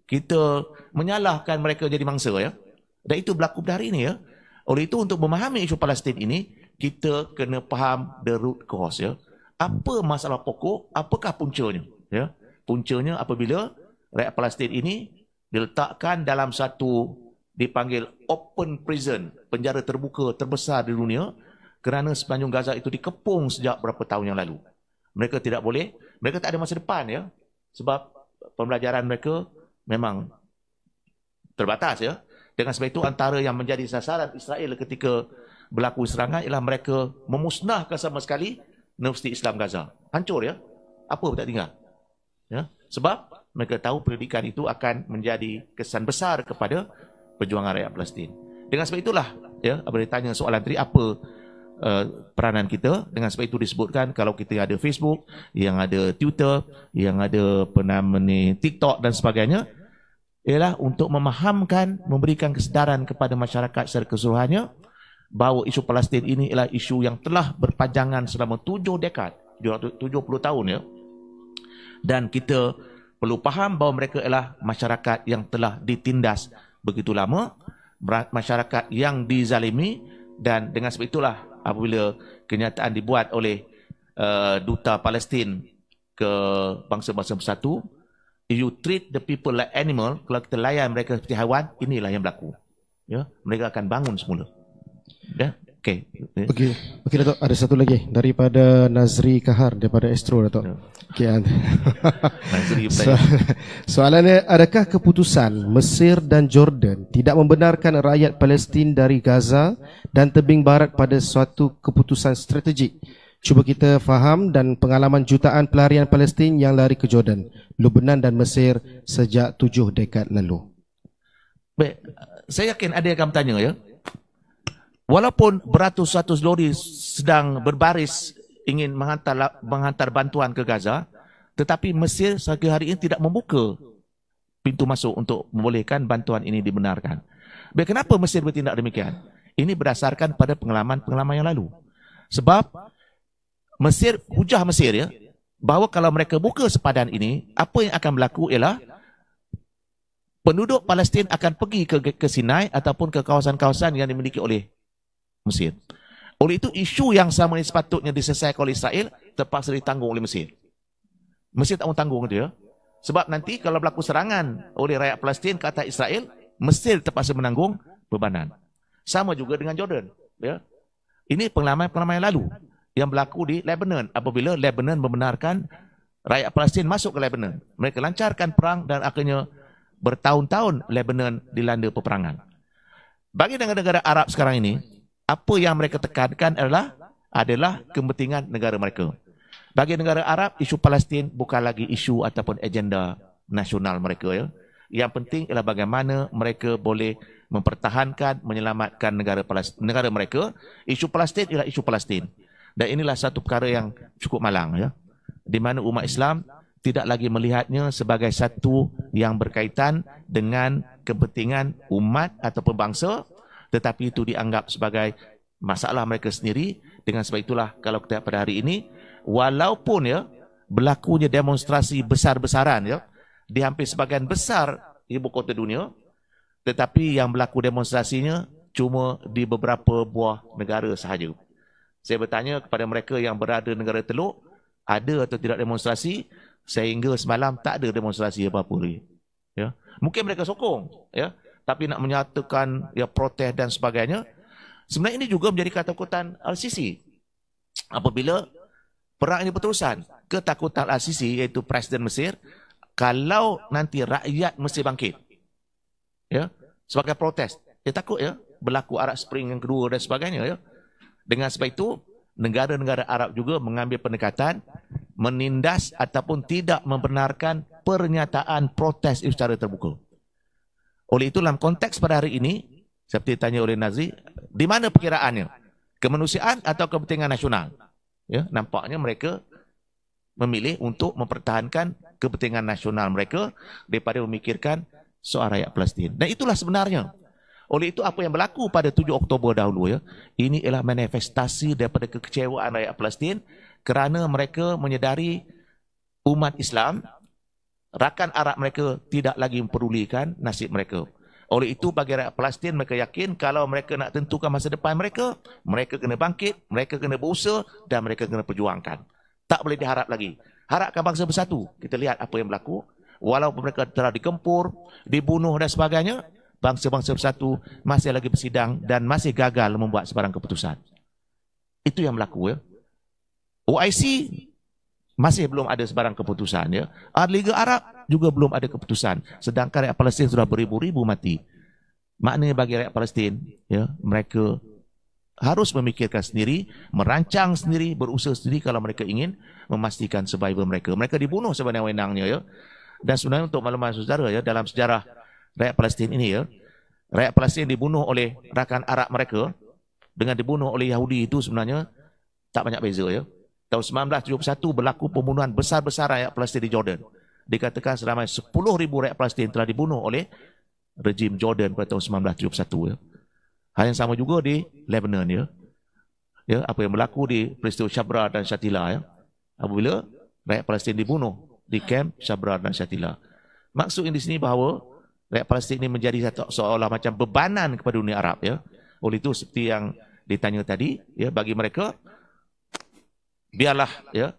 Kita menyalahkan mereka jadi mangsa ya. Dan itu berlaku pada hari ini ya. Oleh itu untuk memahami isu Palestin ini, kita kena faham the root cause ya. Apa masalah pokok, apakah puncanya ya? Puncanya apabila rakyat Palestin ini diletakkan dalam satu dipanggil open prison, penjara terbuka terbesar di dunia kerana sepanjang Gaza itu dikepung sejak berapa tahun yang lalu. Mereka tidak boleh, mereka tak ada masa depan ya. Sebab pembelajaran mereka memang terbatas ya. Dengan sebab itu antara yang menjadi sasaran Israel ketika berlaku serangan ialah mereka memusnahkan sama sekali Universiti Islam Gaza. Hancur ya. Apa pun tak tinggal. Ya. Sebab mereka tahu pendidikan itu akan menjadi kesan besar kepada perjuangan rakyat Palestin. Dengan sebab itulah ya, apabila ditanya soalan tadi apa peranan kita, dengan sebab itu disebutkan kalau kita ada Facebook, yang ada Twitter, yang ada TikTok dan sebagainya, ialah untuk memahamkan, memberikan kesedaran kepada masyarakat secara keseluruhannya bahawa isu Palestin ini ialah isu yang telah berpanjangan selama 7 dekad, 70 tahun ya. Dan kita perlu faham bahawa mereka ialah masyarakat yang telah ditindas begitu lama, masyarakat yang dizalimi, dan dengan sebab itulah apabila kenyataan dibuat oleh duta Palestin ke bangsa-bangsa bersatu, you treat the people like animal, kalau kita layan mereka seperti haiwan, inilah yang berlaku. Ya, mereka akan bangun semula. Ya, okey. Okey Datuk, ada satu lagi daripada Nazri Kahar daripada Astro Datuk. Okey. Nazri soalannya, adakah keputusan Mesir dan Jordan tidak membenarkan rakyat Palestin dari Gaza dan tebing barat pada suatu keputusan strategik? Cuba kita faham dan pengalaman jutaan pelarian Palestin yang lari ke Jordan, Lebanon dan Mesir sejak 7 dekad lalu. Baik, saya yakin ada yang akan bertanya ya. Walaupun beratus-ratus lori sedang berbaris ingin menghantar bantuan ke Gaza, tetapi Mesir sehingga hari ini tidak membuka pintu masuk untuk membolehkan bantuan ini dibenarkan. Baik, kenapa Mesir bertindak demikian? Ini berdasarkan pada pengalaman-pengalaman yang lalu. Sebab Mesir, hujah Mesir ya, bahawa kalau mereka buka sepadan ini, apa yang akan berlaku ialah penduduk Palestin akan pergi ke Sinai ataupun ke kawasan-kawasan yang dimiliki oleh Mesir. Oleh itu isu yang sama ini sepatutnya diselesaikan oleh Israel terpaksa ditanggung oleh Mesir. Mesir tak mau tanggung dia. Sebab nanti kalau berlaku serangan oleh rakyat Palestin ke atas Israel, Mesir terpaksa menanggung bebanan. Sama juga dengan Jordan. Ya. Ini pengalaman-pengalaman yang lalu yang berlaku di Lebanon apabila Lebanon membenarkan rakyat Palestin masuk ke Lebanon. Mereka lancarkan perang dan akhirnya bertahun-tahun Lebanon dilanda peperangan. Bagi negara-negara Arab sekarang ini, apa yang mereka tekankan adalah kepentingan negara mereka. Bagi negara Arab, isu Palestin bukan lagi isu ataupun agenda nasional mereka. Ya. Yang penting ialah bagaimana mereka boleh mempertahankan, menyelamatkan negara mereka. Isu Palestin ialah isu Palestin. Dan inilah satu perkara yang cukup malang, ya, di mana umat Islam tidak lagi melihatnya sebagai satu yang berkaitan dengan kepentingan umat ataupun bangsa, tetapi itu dianggap sebagai masalah mereka sendiri. Dengan sebab itulah kalau kita pada hari ini, walaupun ya berlakunya demonstrasi besar-besaran ya di hampir sebahagian besar ibu kota dunia, tetapi yang berlaku demonstrasinya cuma di beberapa buah negara sahaja. Saya bertanya kepada mereka yang berada di negara Teluk, ada atau tidak demonstrasi? Sehingga semalam tak ada demonstrasi apa-apa lagi. Ya. Mungkin mereka sokong, ya, tapi nak menyatakan ya protes dan sebagainya, sebenarnya ini juga menjadi ketakutan Al-Sisi. Apabila perang ini berterusan, ketakutan Al-Sisi iaitu Presiden Mesir, kalau nanti rakyat Mesir bangkit, ya, sebagai protes, dia takut ya berlaku Arab Spring yang kedua dan sebagainya, ya. Dengan sebab itu, negara-negara Arab juga mengambil pendekatan menindas ataupun tidak membenarkan pernyataan protes itu secara terbuka. Oleh itu, dalam konteks pada hari ini, seperti ditanya oleh Nazri, di mana perkiraannya? Kemanusiaan atau kepentingan nasional? Ya, nampaknya mereka memilih untuk mempertahankan kepentingan nasional mereka daripada memikirkan soal rakyat Palestin. Dan itulah sebenarnya. Oleh itu apa yang berlaku pada 7 Oktober dahulu, ya, ini ialah manifestasi daripada kekecewaan rakyat Palestin kerana mereka menyedari umat Islam, rakan Arab mereka tidak lagi mempedulikan nasib mereka. Oleh itu bagi rakyat Palestin, mereka yakin kalau mereka nak tentukan masa depan mereka, mereka kena bangkit, mereka kena berusaha dan mereka kena perjuangkan. Tak boleh diharap lagi. Harapkan bangsa bersatu. Kita lihat apa yang berlaku. Walaupun mereka telah dikempur, dibunuh dan sebagainya, bangsa-bangsa bersatu masih lagi bersidang dan masih gagal membuat sebarang keputusan. Itu yang berlaku, ya. OIC masih belum ada sebarang keputusan, ya. Liga Arab juga belum ada keputusan. Sedangkan rakyat Palestin sudah beribu-ribu mati. Maknanya bagi rakyat Palestin, ya, mereka harus memikirkan sendiri, merancang sendiri, berusaha sendiri kalau mereka ingin memastikan survival mereka. Mereka dibunuh sebenarnya, ya. Dan sebenarnya untuk makluman saudara, ya, dalam sejarah rakyat Palestin ini, ya, rakyat Palestin dibunuh oleh rakan Arab mereka dengan dibunuh oleh Yahudi itu sebenarnya tak banyak beza, ya. Tahun 1971 berlaku pembunuhan besar-besar rakyat Palestin di Jordan. Dikatakan seramai 10,000 rakyat Palestin telah dibunuh oleh rejim Jordan pada tahun 1971, ya. Hal yang sama juga di Lebanon, ya. Ya, apa yang berlaku di peristiwa Shabra dan Shatila, ya. Apabila rakyat Palestin dibunuh di kamp Shabra dan Shatila. Maksudnya di sini bahawa rakyat Palestin ini menjadi satu seolah macam bebanan kepada dunia Arab, ya. Oleh itu seperti yang ditanya tadi, ya, bagi mereka biarlah, ya,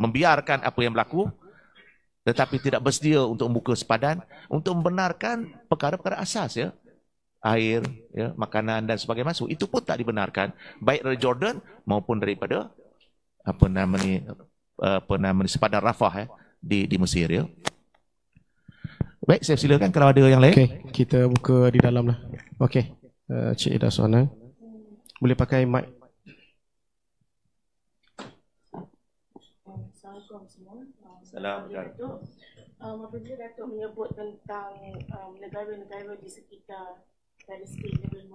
membiarkan apa yang berlaku, tetapi tidak bersedia untuk membuka sepadan untuk membenarkan perkara-perkara asas, ya. Air, ya, makanan dan sebagainya masuk. Itu pun tak dibenarkan baik dari Jordan maupun daripada apa namanya sepadan Rafah, ya, di Mesir, ya. Baik, saya silakan kalau ada yang lain. Okey, kita buka di dalam lah. Okey, Cik Ida Suhana, boleh pakai mic. Assalamualaikum semua. Assalamualaikum. Apabila Datuk menyebut tentang negara-negara di sekitar Palestin lebih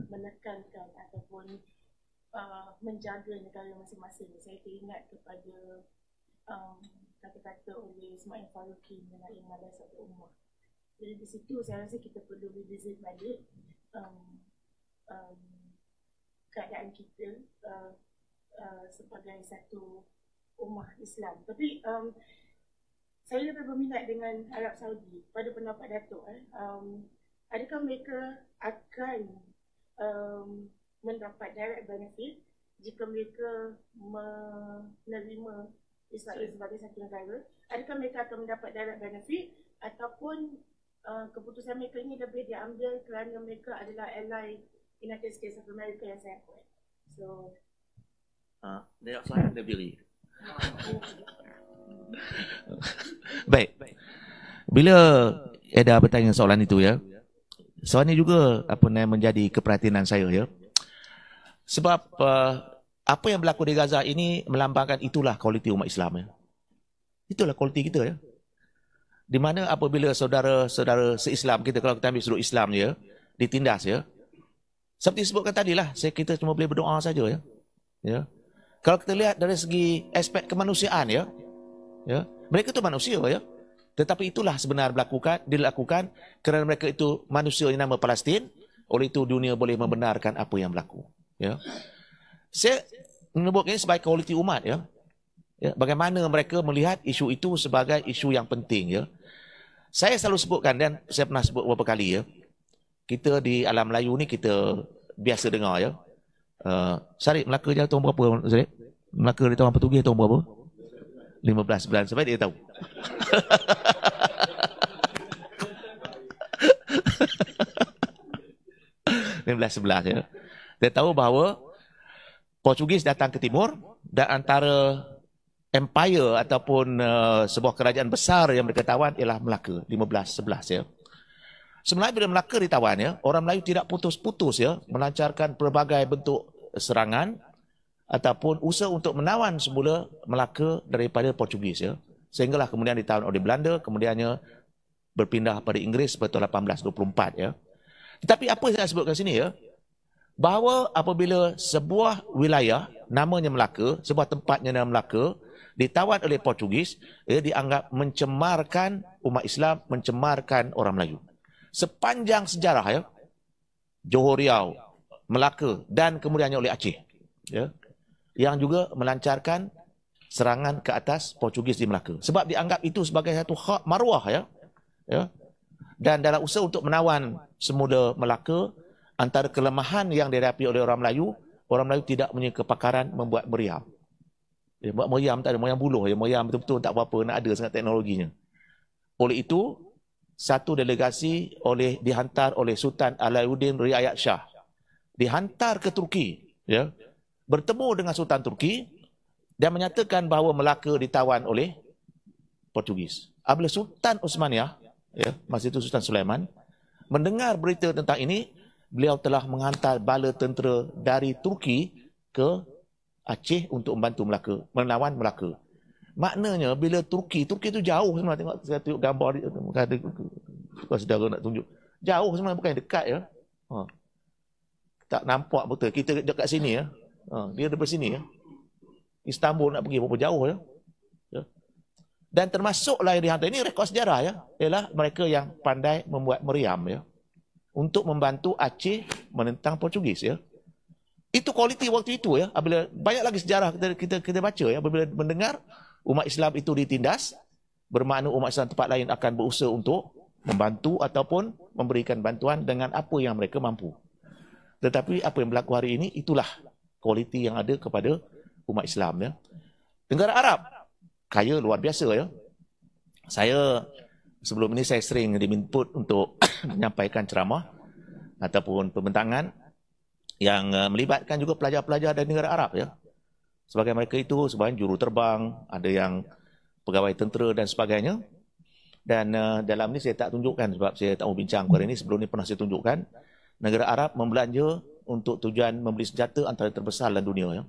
menekankan ataupun menjaga negara masing-masing, saya teringat kepada kata-kata oleh Ismail Faruqi mengenai Madrasatul Ummah. Jadi di situ saya rasa kita perlu revisit balik keadaan kita sebagai satu ummah Islam. Tapi saya lebih berminat dengan Arab Saudi. Pada pendapat Datuk, adakah mereka akan mendapat direct benefit jika mereka menerima Israel sebagai satu negara? Adakah mereka akan mendapat direct benefit ataupun keputusan mereka ini lebih diambil kerana mereka adalah ally United States of America yang sangat kuat? So, saya ada pilih. Baik. Bila Eda bertanya soalan itu, ya, soalan ini juga menjadi keperhatian saya, ya. Sebab apa yang berlaku di Gaza ini melambangkan itulah kualiti umat Islam, ya. Itulah kualiti kita, ya. Di mana apabila saudara-saudara se-Islam kita, kalau kita ambil seluruh Islam, ya, ditindas, ya. Seperti disebutkan tadi lah, kita cuma boleh berdoa saja, ya. Ya. Kalau kita lihat dari segi aspek kemanusiaan ya, mereka itu manusia ya. Tetapi itulah sebenarnya dilakukan kerana mereka itu manusia yang nama Palestin. Oleh itu dunia boleh membenarkan apa yang berlaku. Ya. Saya menyebut ini sebagai kualiti umat ya. Bagaimana mereka melihat isu itu sebagai isu yang penting ya. Saya selalu sebutkan dan saya pernah sebut beberapa kali ya. Kita di alam Melayu ni kita biasa dengar ya. Syarif Melaka je tahun berapa Syarif? Melaka di tahun Portugis tahun berapa? 15 bulan sampai dia tahu. Sebelas ya. Dia tahu bahawa Portugis datang ke timur dan antara empire ataupun sebuah kerajaan besar yang mereka tawan ialah Melaka 15-11 ya. Sebenarnya bila Melaka ditawan ya, orang Melayu tidak putus-putus ya melancarkan pelbagai bentuk serangan ataupun usaha untuk menawan semula Melaka daripada Portugis ya. Sehinggalah kemudian ditawan oleh Belanda, kemudiannya berpindah pada Inggeris pada 1824 ya. Tetapi apa yang saya sebutkan sini ya, bahawa apabila sebuah wilayah namanya Melaka, sebuah tempatnya nama Melaka ditawan oleh Portugis, ia dianggap mencemarkan umat Islam, mencemarkan orang Melayu. Sepanjang sejarah ya, Johor Riau, Melaka dan kemudiannya oleh Aceh ya, yang juga melancarkan serangan ke atas Portugis di Melaka. Sebab dianggap itu sebagai satu hak maruah ya. Dan dalam usaha untuk menawan semula Melaka, antara kelemahan yang dihadapi oleh orang Melayu tidak punya kepakaran membuat meriam. Buat meriam tak ada meriam buluh, meriam betul-betul tak apa-apa, nak ada sangat teknologinya. Oleh itu, satu delegasi dihantar oleh Sultan Alauddin Riayat Shah. Dihantar ke Turki, ya, bertemu dengan Sultan Turki dan menyatakan bahawa Melaka ditawan oleh Portugis. Apabila Sultan Osmaniyah, ya, masa itu Sultan Sulaiman, mendengar berita tentang ini, beliau telah menghantar bala tentera dari Turki ke Aceh untuk membantu Melaka, menawan Melaka. Maknanya bila Turki itu jauh sebenarnya, tengok saya tunjuk gambar dia, ada saudara nak tunjuk. Jauh sebenarnya, bukan dekat ya. Tak nampak betul. Kita dekat sini ya. Dia daripada sini ya. Istanbul nak pergi berapa jauh ya. Dan termasuklah yang dihantar, ini rekod sejarah ya, ialah mereka yang pandai membuat meriam ya, untuk membantu Aceh menentang Portugis ya. Itu kualiti waktu itu ya. Apabila banyak lagi sejarah kita baca ya, apabila mendengar umat Islam itu ditindas, bermakna umat Islam tempat lain akan berusaha untuk membantu ataupun memberikan bantuan dengan apa yang mereka mampu. Tetapi apa yang berlaku hari ini, itulah kualiti yang ada kepada umat Islam ya. Negara Arab kaya luar biasa ya. Saya sebelum ini saya sering diminta untuk menyampaikan ceramah ataupun pembentangan yang melibatkan juga pelajar-pelajar dari negara Arab ya. Sebagai mereka itu sebahagian juru terbang, ada yang pegawai tentera dan sebagainya. Dan dalam ini saya tak tunjukkan sebab saya tak mau bincang perkara ini. Sebelum ini pernah saya tunjukkan, negara Arab membelanja untuk tujuan membeli senjata antara terbesar dalam dunia ya.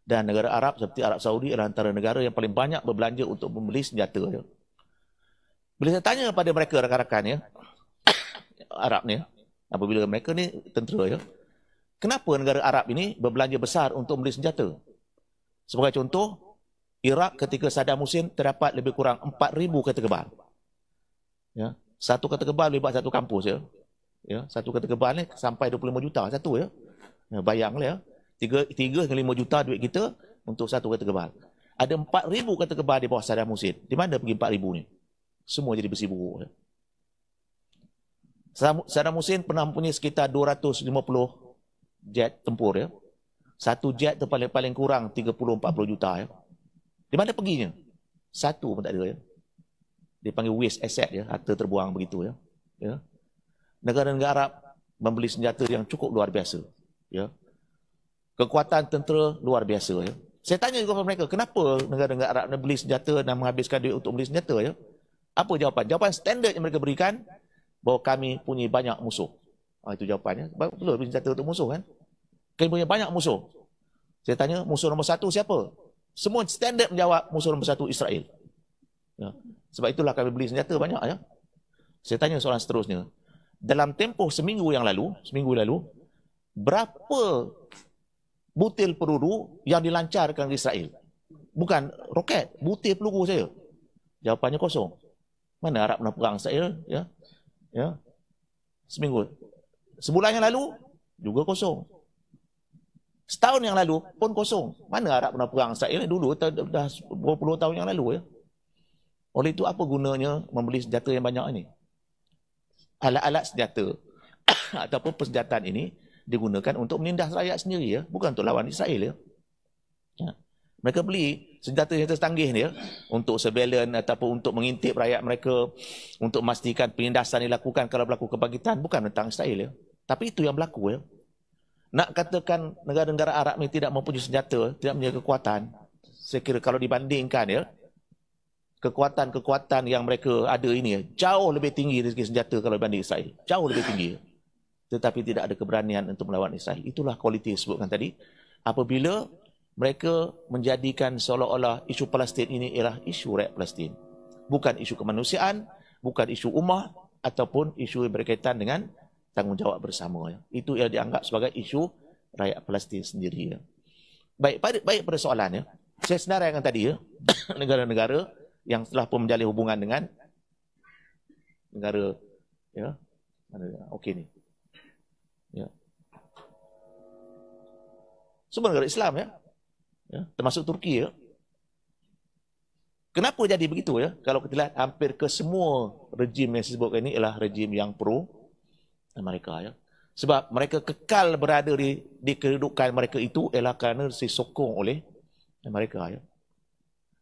Dan negara Arab seperti Arab Saudi adalah antara negara yang paling banyak berbelanja untuk membeli senjata ya. Bila saya tanya kepada mereka rakan-rakan ya, Arab ni, apabila mereka ni tentera ya, kenapa negara Arab ini berbelanja besar untuk membeli senjata? Sebagai contoh, Iraq ketika Saddam Hussein terdapat lebih kurang 4,000 kereta kebal. Ya, satu kereta kebal lebih satu kampus ya. Ya, satu kereta kebal ni sampai 25 juta satu ya. Bayanglah ya. 3 hingga 5 juta duit kita untuk satu kereta kebal. Ada 4,000 kereta kebal di bawah Saddam Hussein. Di mana pergi 4,000 ni? Semua jadi besi buruk. Ya. Saddam Hussein pernah mempunyai sekitar 250 jet tempur ya. Satu jet tu paling kurang 30-40 juta ya. Di mana perginya? Satu pun tak ada ya. Dipanggil waste asset ya, harta terbuang begitu ya. Ya. Negara-negara Arab membeli senjata yang cukup luar biasa ya. Kekuatan tentera luar biasa ya. Saya tanya kepada mereka, kenapa negara-negara Arab beli senjata dan menghabiskan duit untuk beli senjata ya? Apa jawapan? Jawapan standard yang mereka berikan, bahawa kami punya banyak musuh. Itu jawapannya. Betul beli senjata untuk musuh kan? Kami punya banyak musuh. Saya tanya, musuh nombor satu siapa? Semua standard menjawab, musuh nombor satu Israel. Ya. Sebab itulah kami beli senjata banyak ya. Saya tanya soalan seterusnya. Dalam tempoh seminggu lalu, berapa butil peluru yang dilancarkan di Israel. Bukan roket, butil peluru saya. Jawapannya kosong. Mana Arab nak perang Israel? Ya, ya. Seminggu. Sebulan yang lalu juga kosong. Setahun yang lalu pun kosong. Mana Arab nak perang Israel? Dulu dah 20 tahun yang lalu ya. Oleh itu apa gunanya membeli senjata yang banyak ini? Alat-alat senjata ataupun persenjataan ini digunakan untuk menindas rakyat sendiri ya, bukan untuk lawan Israel ya. Ya. Mereka beli senjata-senjata canggih ni ya untuk surveillance ataupun untuk mengintip rakyat mereka, untuk memastikan penindasan dilakukan kalau berlaku kebangkitan, bukan tentang Israel ya. Tapi itu yang berlaku ya. Nak katakan negara-negara Arab ni tidak mempunyai senjata, tidak mempunyai kekuatan, saya kira kalau dibandingkan ya, kekuatan-kekuatan yang mereka ada ini ya, jauh lebih tinggi dari segi senjata kalau dibanding Israel. Jauh lebih tinggi. Tetapi tidak ada keberanian untuk melawan Israel. Itulah kualiti yang disebutkan tadi. Apabila mereka menjadikan seolah-olah isu Palestin ini ialah isu rakyat Palestin. Bukan isu kemanusiaan, bukan isu ummah, ataupun isu yang berkaitan dengan tanggungjawab bersama. Ya. Itu yang dianggap sebagai isu rakyat Palestin sendiri. Ya. Baik pada soalannya, saya senaraikan tadi ya, negara-negara yang telah pun menjalin hubungan dengan negara ya, okey ni. Ya. Semua negara Islam ya. Ya, termasuk Turki ya. Kenapa jadi begitu ya? Kalau kita lihat hampir ke semua rejim yang disebutkan ini ialah rejim yang pro Amerika ya. Sebab mereka kekal berada di kedudukan mereka itu ialah kerana disokong oleh Amerika ya.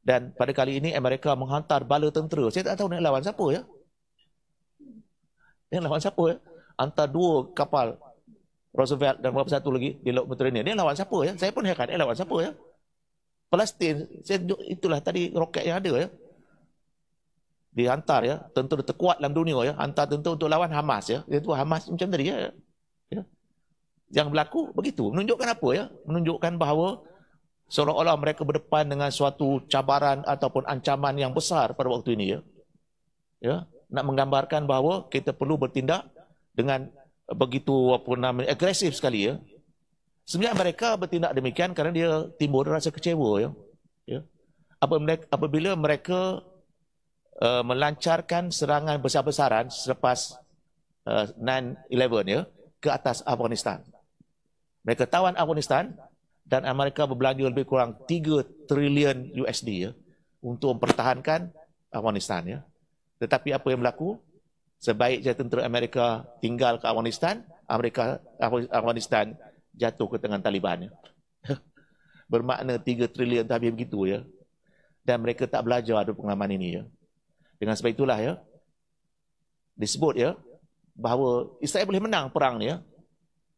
Dan pada kali ini Amerika menghantar bala tentera. Saya tak tahu nak lawan siapa ya. Dia lawan siapa ya? Hantar 2 kapal Roosevelt dan berapa satu lagi di Laut Mediterranean. Dia lawan siapa ya? Saya pun heran dia lawan siapa ya? Palestin. Itulah tadi roket yang ada ya. Dihantar ya, tentera terkuat dalam dunia ya, hantar tentera untuk lawan Hamas ya. Itu Hamas macam tadi ya. Ya. Yang berlaku begitu. Menunjukkan apa ya? Menunjukkan bahawa seolah-olah mereka berdepan dengan suatu cabaran ataupun ancaman yang besar pada waktu ini ya. Ya, nak menggambarkan bahawa kita perlu bertindak dengan begitu apa namanya agresif sekali ya. Sebenarnya mereka bertindak demikian kerana dia timbul rasa kecewa ya. Ya. Apabila mereka melancarkan serangan besar-besaran selepas 9/11 ya ke atas Afghanistan. Mereka tawan Afghanistan dan Amerika berbelanja lebih kurang 3 trilion USD ya untuk mempertahankan Afghanistan ya. Tetapi apa yang berlaku? Sebaik je tentera Amerika tinggal ke Afghanistan, Afghanistan jatuh ke tangan Taliban ya. Bermakna 3 trilion tu habis begitu ya. Dan mereka tak belajar dari pengalaman ini ya. Dengan sebab itulah ya disebut ya bahawa Israel boleh menang perang ni ya,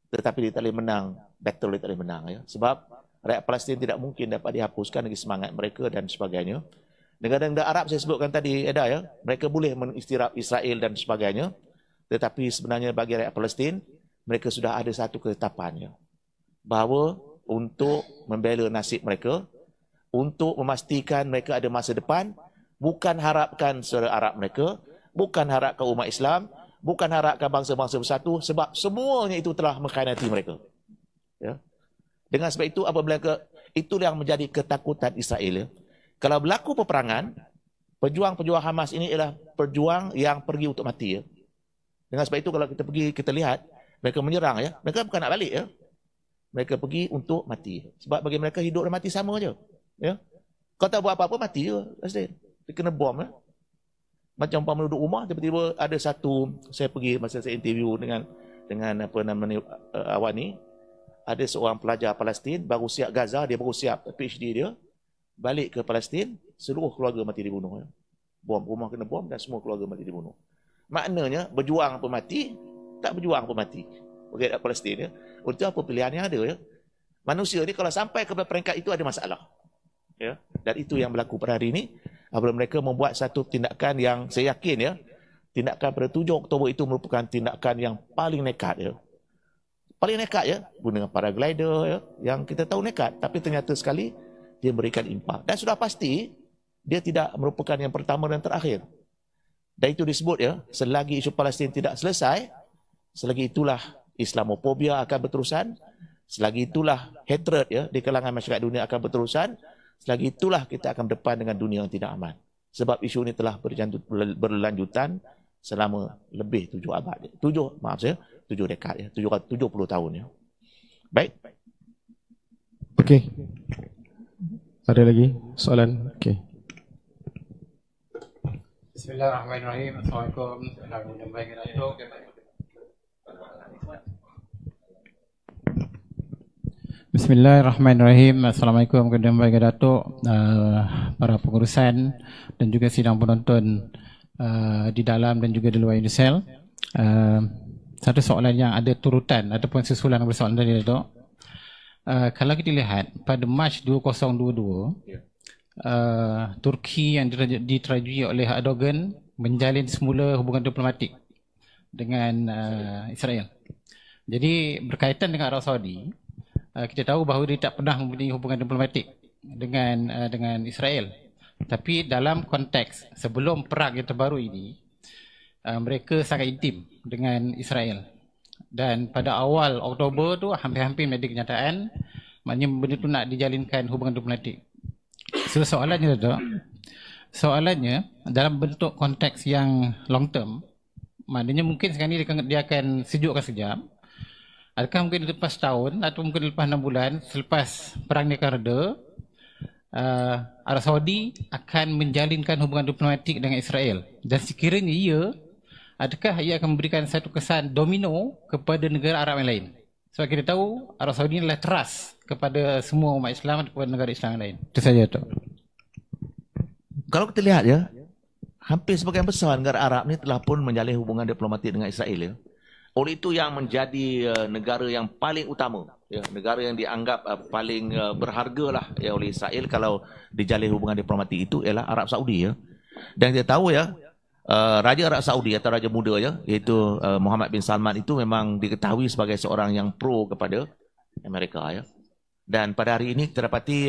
tetapi dia tak boleh menang battle, dia tak boleh menang ya. Sebab rakyat Palestin tidak mungkin dapat dihapuskan dari semangat mereka dan sebagainya. Negara-negara Arab saya sebutkan tadi ya, mereka boleh mengistiraf Israel dan sebagainya, tetapi sebenarnya bagi rakyat Palestin mereka sudah ada satu ketetapannya bahawa untuk membela nasib mereka, untuk memastikan mereka ada masa depan, bukan harapkan saudara Arab mereka, bukan harapkan umat Islam, bukan harapkan bangsa-bangsa bersatu, sebab semuanya itu telah mengkhianati mereka. Ya. Dengan sebab itu, apabila itu yang menjadi ketakutan Israel. Ya. Kalau berlaku peperangan, pejuang-pejuang Hamas ini ialah pejuang yang pergi untuk mati. Ya. Dengan sebab itu, kalau kita pergi, kita lihat, mereka menyerang. Ya. Mereka bukan nak balik. Ya. Mereka pergi untuk mati. Sebab bagi mereka hidup dan mati sama saja. Ya. Kau tak buat apa-apa, mati je. Dia kena bom. Ya. Macam umpama duduk rumah, tiba-tiba ada satu, saya pergi masa saya interview dengan apa namanya awak ni, ada seorang pelajar Palestin, baru siap Gaza, dia baru siap PhD dia, balik ke Palestin, seluruh keluarga mati dibunuh. Ya. Bom, rumah kena bom dan semua keluarga mati dibunuh. Maknanya, berjuang apa mati, tak berjuang apa mati. Bagi rakyat Palestin. Ya. Untuk apa pilihan yang ada. Ya. Manusia ni kalau sampai ke peringkat itu ada masalah. Ya. Dan itu yang berlaku pada hari ini. Apabila mereka membuat satu tindakan yang saya yakin ya, tindakan pada 7 Oktober itu merupakan tindakan yang paling nekat ya. Paling nekat ya, guna paraglider ya, yang kita tahu nekat, tapi ternyata sekali dia memberikan impak. Dan sudah pasti dia tidak merupakan yang pertama dan terakhir. Dan itu disebut ya, selagi isu Palestin tidak selesai, selagi itulah Islamofobia akan berterusan, Selagi itulah hatred ya di kalangan masyarakat dunia akan berterusan, selagi itulah kita akan berdepan dengan dunia yang tidak aman. Sebab isu ini telah berlanjutan selama lebih 7 abad. 7 dekad ya, 70 tahun ya. Baik. Okey. Ada lagi soalan? Okey. Bismillahirrahmanirrahim. Assalamualaikum. Bismillahirrahmanirrahim. Assalamualaikum kepada Datuk, para pengurusan dan juga sidang penonton di dalam dan juga di luar Indosel. Satu soalan yang ada turutan ataupun susulan persoalan tadi, Datuk. Kalau kita lihat pada Mac 2022, Turki yang diterajui oleh Erdogan menjalin semula hubungan diplomatik dengan Israel. Jadi berkaitan dengan Arab Saudi, kita tahu bahawa dia tak pernah mempunyai hubungan diplomatik dengan Israel. Tapi dalam konteks sebelum perang yang terbaru ini, mereka sangat intim dengan Israel. Dan pada awal Oktober tu hampir-hampir menjadi kenyataan, maknanya benda tu nak dijalinkan hubungan diplomatik. So soalannya dalam bentuk konteks yang long term, maknanya mungkin sekarang ni dia akan sejukkan sekejap. Adakah mungkin lepas tahun atau mungkin lepas 6 bulan selepas perang ni akan reda, Arab Saudi akan menjalinkan hubungan diplomatik dengan Israel? Dan sekiranya ia, adakah ia akan memberikan satu kesan domino kepada negara Arab yang lain? Sebab kita tahu Arab Saudi adalah trust kepada semua umat Islam dan kepada negara Islam yang lain. Itu saja, Tok. Kalau kita lihat ya, hampir sebagian besar negara Arab ni telah pun menjalin hubungan diplomatik dengan Israel ya. Oleh itu yang menjadi negara yang paling utama, ya, negara yang dianggap paling berharga lah ya oleh Israel kalau dijalin hubungan diplomatik itu ialah Arab Saudi ya. Dan kita tahu ya, Raja Arab Saudi atau Raja Muda ya, iaitu Muhammad bin Salman itu memang diketahui sebagai seorang yang pro kepada Amerika ya. Dan pada hari ini kita dapati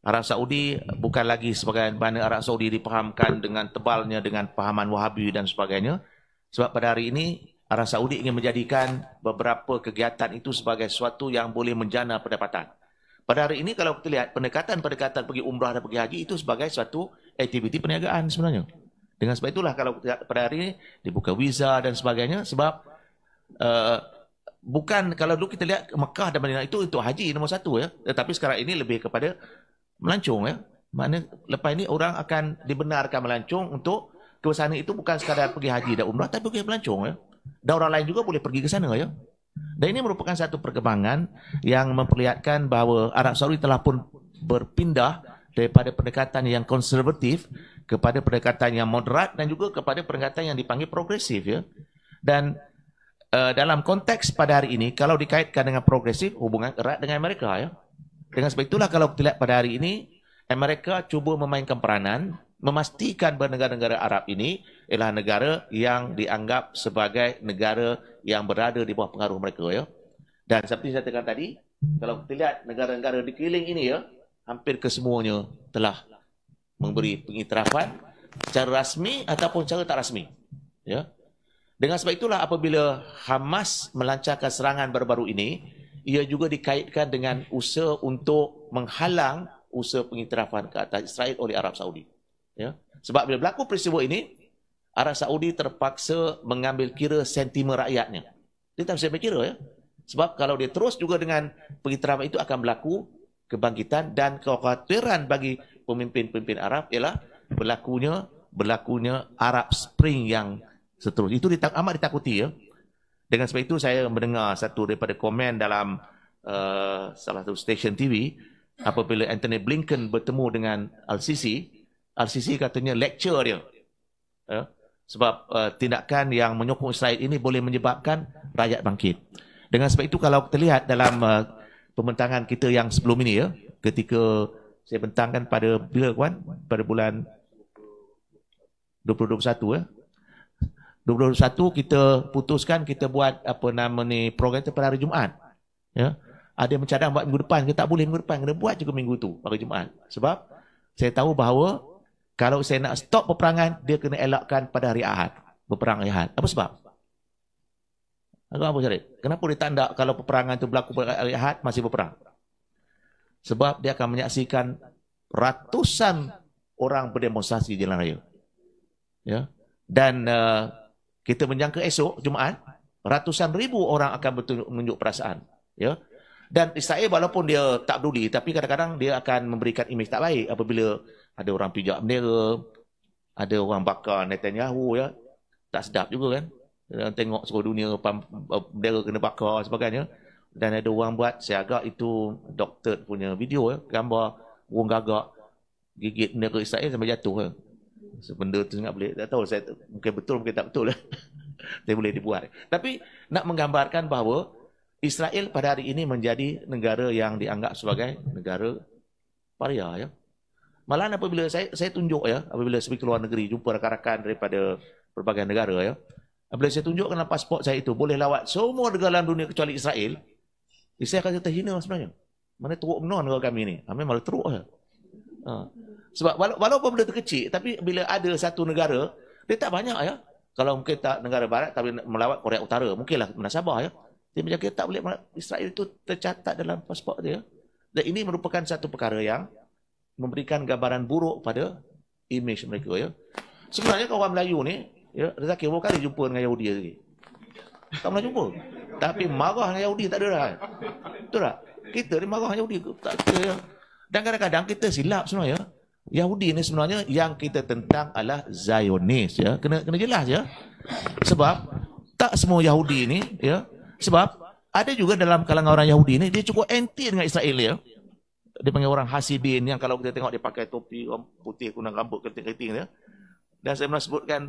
Arab Saudi bukan lagi sebagai mana Arab Saudi dipahamkan dengan tebalnya dengan pahaman Wahabi dan sebagainya. Sebab pada hari ini Arab Saudi ingin menjadikan beberapa kegiatan itu sebagai sesuatu yang boleh menjana pendapatan. Pada hari ini kalau kita lihat pendekatan pergi umrah dan pergi haji itu sebagai suatu aktiviti perniagaan sebenarnya. Dengan sebab itulah kalau pada hari ini dibuka visa dan sebagainya sebab bukan kalau dulu kita lihat Mekah dan Madinah itu haji nombor 1 ya. Tetapi sekarang ini lebih kepada melancong ya. Maknanya lepas ini orang akan dibenarkan melancong untuk ke sana itu bukan sekadar pergi haji dan umrah tapi pergi melancong ya. Dan orang lain juga boleh pergi ke sana ya. Dan ini merupakan satu perkembangan yang memperlihatkan bahawa Arab Saudi telah pun berpindah daripada pendekatan yang konservatif kepada pendekatan yang moderat dan juga kepada pendekatan yang dipanggil progresif ya. Dan dalam konteks pada hari ini kalau dikaitkan dengan progresif, hubungan erat dengan Amerika ya. Dengan sebab itulah kalau kita lihat pada hari ini Amerika cuba memainkan peranan memastikan bahawa negara-negara Arab ini ialah negara yang dianggap sebagai negara yang berada di bawah pengaruh mereka ya. Dan seperti saya katakan tadi, kalau kita lihat negara-negara di keliling ini ya, hampir kesemuanya telah memberi pengiktirafan secara rasmi ataupun secara tak rasmi ya. Dengan sebab itulah apabila Hamas melancarkan serangan baru-baru ini, ia juga dikaitkan dengan usaha untuk menghalang usaha pengiktirafan ke atas Israel oleh Arab Saudi. Ya. Sebab bila berlaku peristiwa ini, Arab Saudi terpaksa mengambil kira sentimen rakyatnya. Dia tak bisa berkira ya. Sebab kalau dia terus juga dengan pengiktirafan itu akan berlaku kebangkitan dan kekhawatiran bagi pemimpin-pemimpin Arab ialah berlakunya Arab Spring yang seterusnya. Itu amat ditakuti ya. Dengan sebab itu saya mendengar satu daripada komen dalam salah satu stesen TV apabila Anthony Blinken bertemu dengan Al-Sisi katanya lecture dia. Ya, sebab tindakan yang menyokong Israel ini boleh menyebabkan rakyat bangkit. Dengan sebab itu kalau kita lihat dalam pembentangan kita yang sebelum ini ya, ketika saya bentangkan pada bila kawan? Pada bulan 2021 ya. 2021 kita putuskan kita buat program itu pada hari Jumaat. Ya. Ada yang mencadang buat minggu depan, kita tak boleh minggu depan, kena buat juga minggu tu pada Jumaat. Sebab saya tahu bahawa kalau saya nak stop peperangan, dia kena elakkan pada hari Ahad. Berperang hari Ahad. Apa sebab? Apa Syarif? Kenapa dia tak nak kalau peperangan itu berlaku pada hari Ahad masih berperang? Sebab dia akan menyaksikan ratusan orang berdemonstrasi di jalan raya. Ya. Dan kita menjangka esok Jumaat ratusan ribu orang akan menunjuk perasaan. Ya. Dan Israel walaupun dia tak peduli, tapi kadang-kadang dia akan memberikan imej tak baik apabila ada orang pijak bendera, ada orang bakar Netanyahu, ya. Tak sedap juga kan. Tengok seluruh dunia bendera kena bakar sebagainya. Dan ada orang buat, saya agak itu doktor punya video, ya. Gambar burung gagak gigit bendera Israel sampai jatuh. Ya. Benda tu sangat boleh, tak tahu saya mungkin betul mungkin tak betul. Tapi boleh dibuat. Tapi nak menggambarkan bahawa Israel pada hari ini menjadi negara yang dianggap sebagai negara paria, ya. Malahan apabila saya tunjuk, ya, apabila saya pergi ke luar negeri jumpa rakan-rakan daripada berbagai negara, ya. Apabila saya tunjukkan dalam pasport saya itu boleh lawat semua negara dalam dunia kecuali Israel, saya akan terhina sebenarnya. Mana teruk benar negara kami ni. Memang teruk je. Sebab walaupun benda tu kecil, tapi bila ada satu negara, dia tak banyak, ya. Kalau mungkin tak negara barat tapi melawat Korea Utara, mungkinlah mana Sabah, ya. Dia menjaga tak boleh Israel itu tercatat dalam pasport dia. Dan ini merupakan satu perkara yang memberikan gambaran buruk pada imej mereka, ya. Sebenarnya kalau orang Melayu ni, ya, Rezaki berapa kali jumpa dengan Yahudi lagi? Tak pernah jumpa. Tapi marah dengan Yahudi tak ada dah. Betul tak? Kita ni marah dengan Yahudi tak ada, ya. Dan kadang-kadang kita silap sebenarnya. Yahudi ni sebenarnya yang kita tentang adalah Zionis, ya. Kena jelas, ya. Sebab tak semua Yahudi ni, ya. Sebab ada juga dalam kalangan orang Yahudi ni dia cukup anti dengan Israel, ya. Dia panggil orang Hasidin yang kalau kita tengok dia pakai topi putih kunang rambut keriting-keriting, ya. Dan saya pernah sebutkan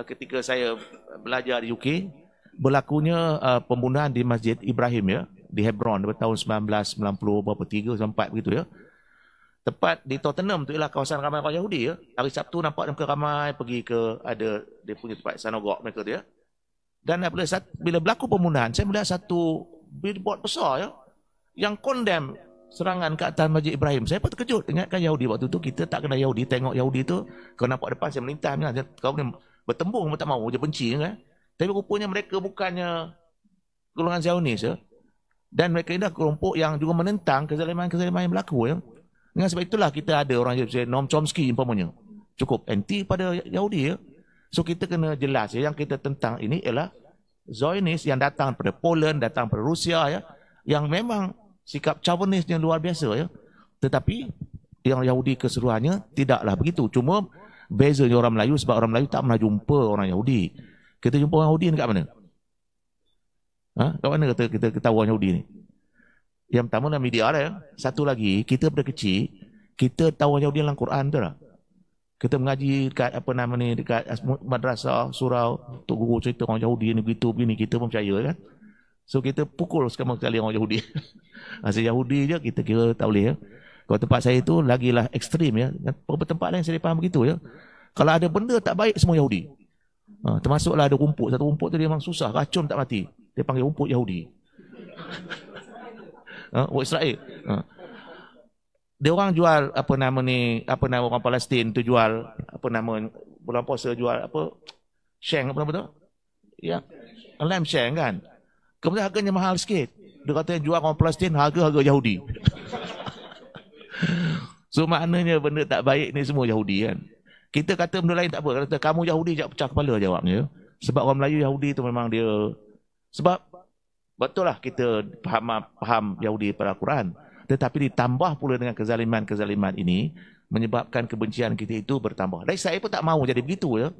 ketika saya belajar di UK berlakunya pembunuhan di Masjid Ibrahim, ya, di Hebron pada tahun 1990 berapa 3 sampai 4 begitu, ya. Tepat di Tottenham tu ialah kawasan ramai orang Yahudi, ya. Hari Sabtu nampak mereka ramai pergi ke ada dia punya tempat sinagog mereka tu, ya. Dan bila berlaku pembunuhan, saya melihat satu billboard besar, ya, yang condemn serangan ke atas Masjid Ibrahim. Saya pun terkejut. Ingatkan Yahudi waktu tu, kita tak kenal Yahudi. Tengok Yahudi tu, kalau nampak depan saya melintah. Kau ni bertembung pun tak mahu, dia benci, kan. Tapi rupanya mereka bukannya golongan Zionis, ya. Dan mereka ini adalah kelompok yang juga menentang kezaliman-kezaliman yang berlaku, ya. Dengan sebab itulah kita ada orang Noam Chomsky umpamanya. Cukup anti pada Yahudi, ya. So kita kena jelas, ya, yang kita tentang ini ialah Zionis yang datang daripada Poland, datang daripada Rusia, ya, yang memang sikap chauvinisnya luar biasa, ya. Tetapi yang Yahudi keseluruhannya tidaklah begitu. Cuma bezanya orang Melayu sebab orang Melayu tak pernah jumpa orang Yahudi. Kita jumpa orang Yahudi ni kat mana? Kat mana kita tahu orang Yahudi ni? Yang pertama dalam media lah, ya. Satu lagi, kita pada kecil kita tahu orang Yahudi dalam Quran tu lah. Kita mengaji dekat dekat madrasah, surau, tok guru cerita orang Yahudi ni begitu begini, kita pun percaya, kan. So kita pukul sekali orang Yahudi. Asal Yahudi je kita kira tak boleh, ya. Kalau tempat saya tu lagilah ekstrim, ya. Beberapa tempat lain saya faham begitu, ya. Kalau ada benda tak baik semua Yahudi. Termasuklah ada rumput. Satu rumput tu dia memang susah, racun tak mati. Dia panggil rumput Yahudi. Rumput Israel. Dia orang jual apa nama orang Palestin tu jual bulan puasa jual shank apa tu? Ya, lamb shank, kan. Kemudian harganya mahal sikit. Dia kata jual orang Palestin harga Yahudi. So maknanya benda tak baik ni semua Yahudi, kan. Kita kata benda lain tak apa. Kata kamu Yahudi jangan pecah kepala jawabnya. Sebab orang Melayu Yahudi tu memang dia sebab betul lah kita faham Yahudi pada Al-Quran. Tetapi ditambah pula dengan kezaliman-kezaliman ini menyebabkan kebencian kita itu bertambah. Dan saya pun tak mahu jadi begitu, ya.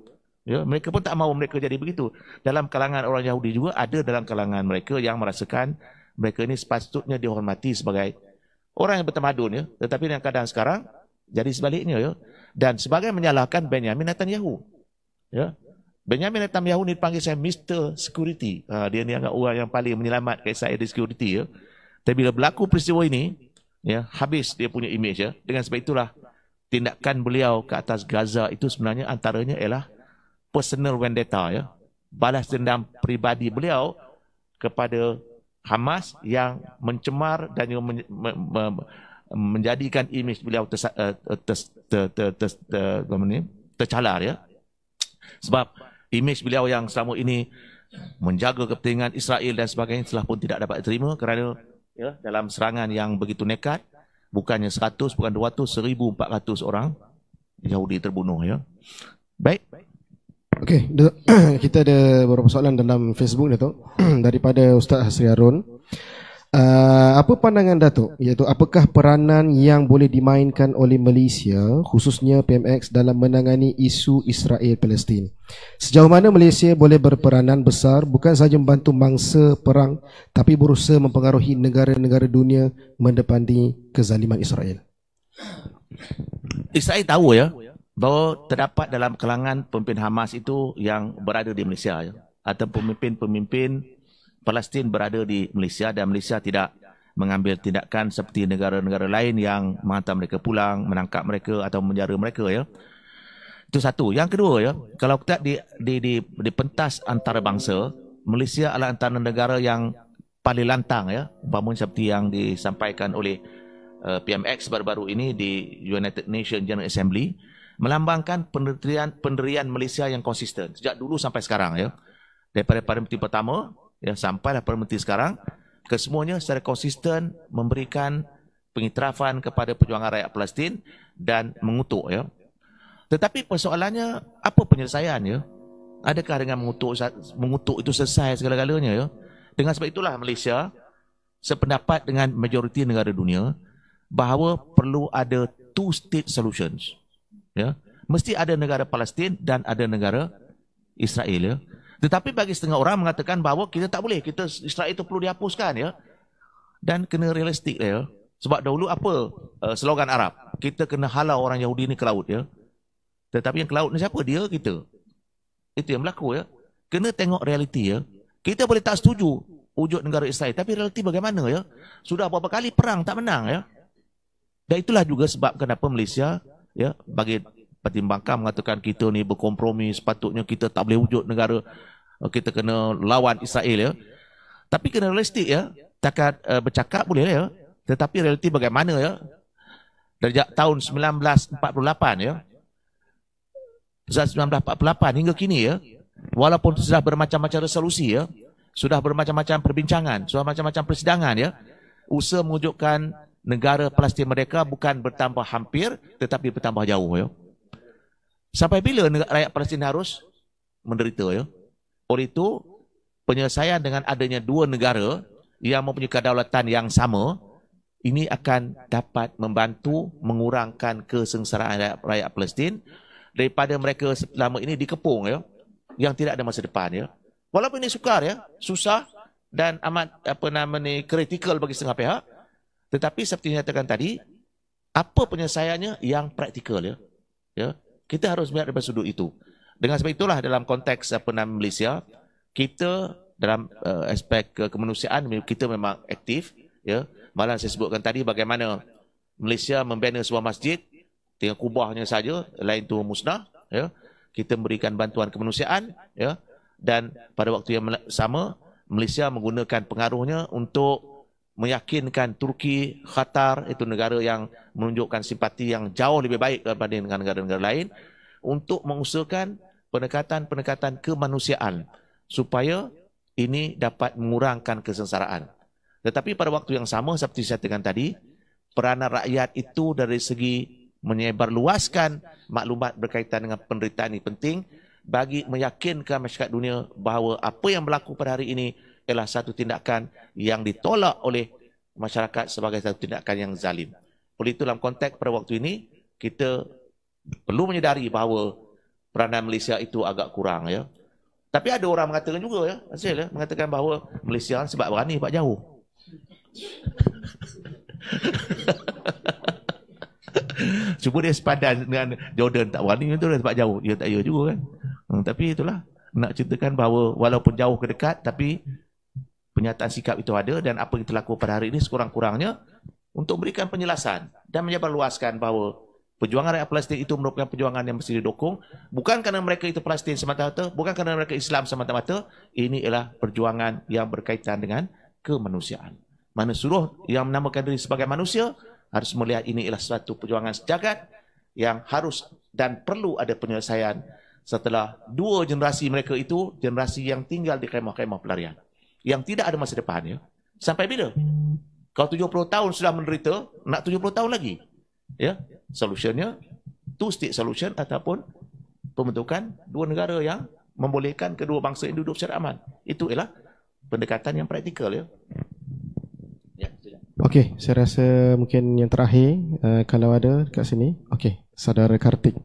Ya, mereka pun tak mahu mereka jadi begitu. Dalam kalangan orang Yahudi juga ada dalam kalangan mereka yang merasakan mereka ini sepatutnya dihormati sebagai orang yang bertamadun, ya. Tetapi dalam keadaan sekarang jadi sebaliknya, ya. Dan sebagai menyalahkan Benjamin Netanyahu, ya. Benjamin Netanyahu ni dipanggil saya Mr. Security. Dia ni agak orang yang paling menyelamatkan saya di security, ya. Tapi bila berlaku peristiwa ini, ya, habis dia punya imej, ya. Dengan sebab itulah tindakan beliau ke atas Gaza itu sebenarnya antaranya ialah personal vendetta, ya. Balas dendam peribadi beliau kepada Hamas yang mencemar dan menjadikan imej beliau tercalar, ya. Sebab imej beliau yang selama ini menjaga kepentingan Israel dan sebagainya telah pun tidak dapat diterima kerana dalam serangan yang begitu nekat, bukannya 100, bukan 200, 1,400 orang Yahudi terbunuh. Baik. Okey, kita ada beberapa soalan dalam Facebook Datuk daripada Ustaz Hasri Harun. Apa pandangan Datuk, iaitu apakah peranan yang boleh dimainkan oleh Malaysia khususnya PMX dalam menangani isu Israel Palestin? Sejauh mana Malaysia boleh berperanan besar bukan sahaja membantu mangsa perang tapi berusaha mempengaruhi negara-negara dunia mendepani kezaliman Israel? Israel tahu bahawa terdapat dalam kalangan pemimpin Hamas itu yang berada di Malaysia atau pemimpin-pemimpin Palestin berada di Malaysia dan Malaysia tidak mengambil tindakan seperti negara-negara lain yang menghantar mereka pulang, menangkap mereka atau menjara mereka. Itu satu. Yang kedua, kalau kita di pentas antarabangsa, Malaysia adalah antara negara yang paling lantang, umpamanya seperti yang disampaikan oleh PMX baru-baru ini di United Nations General Assembly, melambangkan pendirian Malaysia yang konsisten sejak dulu sampai sekarang, daripada pada menteri pertama sampailah pada menteri sekarang, kesemuanya secara konsisten memberikan pengiktirafan kepada perjuangan rakyat Palestin dan mengutuk. Tetapi persoalannya, apa penyelesaian? Adakah dengan mengutuk itu selesai segala-galanya? Dengan sebab itulah Malaysia sependapat dengan majoriti negara dunia bahawa perlu ada two-state solutions. Mesti ada negara Palestin dan ada negara Israel. Tetapi bagi setengah orang mengatakan bahawa kita tak boleh, Israel itu perlu dihapuskan. Dan kena realistik. Sebab dahulu apa slogan Arab? Kita kena halau orang Yahudi ni ke laut. Tetapi yang ke laut ni siapa? Dia, kita. Itu yang berlaku. Kena tengok realiti. Kita boleh tak setuju wujud negara Israel, tapi realiti bagaimana? Sudah berapa kali perang tak menang. Dan itulah juga sebab kenapa Malaysia bagi pertimbangkan mengatakan kita ni berkompromi, sepatutnya kita tak boleh wujud negara, kita kena lawan Israel. Tapi kena realistik. Takat bercakap boleh tetapi realiti bagaimana? Dari tahun 1948 hingga kini walaupun sudah bermacam-macam resolusi, sudah bermacam-macam perbincangan, sudah macam-macam persidangan, usaha mewujudkan negara Palestin mereka bukan bertambah hampir tetapi bertambah jauh. Sampai bila rakyat Palestin harus menderita? Oleh itu, penyelesaian dengan adanya dua negara yang mempunyai kedaulatan yang sama, ini akan dapat membantu mengurangkan kesengsaraan rakyat Palestin daripada mereka selama ini dikepung, yang tidak ada masa depan. Walaupun ini sukar, susah dan amat kritikal bagi setengah pihak, tetapi seperti yang nyatakan tadi, apa penyelesaiannya yang praktikal? Kita harus melihat dari sudut itu. Dengan sebab itulah dalam konteks Malaysia, kita dalam aspek kemanusiaan kita memang aktif. Malah saya sebutkan tadi bagaimana Malaysia membina sebuah masjid, tinggal kubahnya saja, lain tu musnah. Kita memberikan bantuan kemanusiaan. Dan pada waktu yang sama, Malaysia menggunakan pengaruhnya untuk meyakinkan Turki, Qatar, itu negara yang menunjukkan simpati yang jauh lebih baik daripada dengan negara-negara lain, untuk mengusahakan pendekatan-pendekatan kemanusiaan supaya ini dapat mengurangkan kesengsaraan. Tetapi pada waktu yang sama, seperti saya katakan tadi, peranan rakyat itu dari segi menyebarluaskan maklumat berkaitan dengan penderitaan ini penting bagi meyakinkan masyarakat dunia bahawa apa yang berlaku pada hari ini ialah satu tindakan yang ditolak oleh masyarakat sebagai satu tindakan yang zalim. Oleh itu dalam konteks pada waktu ini, kita perlu menyedari bahawa peranan Malaysia itu agak kurang. Tapi ada orang mengatakan juga, mengatakan bahawa Malaysia sebab berani sebab jauh. Cuba dia sepadan dengan Jordan, tak berani itu sebab jauh. Ya tak ya juga kan. Tapi itulah, nak ceritakan bahawa walaupun jauh ke dekat, tapi penyataan sikap itu ada, dan apa yang terlaku pada hari ini sekurang-kurangnya untuk memberikan penjelasan dan menyebarluaskan bahawa perjuangan rakyat Palestin itu merupakan perjuangan yang mesti didukung, bukan kerana mereka itu Palestin semata-mata, bukan kerana mereka Islam semata-mata. Ini ialah perjuangan yang berkaitan dengan kemanusiaan. Mana suruh yang menamakan diri sebagai manusia harus melihat ini ialah suatu perjuangan sejagat yang harus dan perlu ada penyelesaian setelah 2 generasi mereka itu generasi yang tinggal di kemah-kemah pelarian, yang tidak ada masa depan ya. Sampai bila? Kalau 70 tahun sudah menderita, nak 70 tahun lagi. Ya, solusinya two state solution ataupun pembentukan 2 negara yang membolehkan kedua bangsa ini duduk secara aman. Itu ialah pendekatan yang praktikal ya. Okey, saya rasa mungkin yang terakhir kalau ada dekat sini. Okey, saudara Kartik.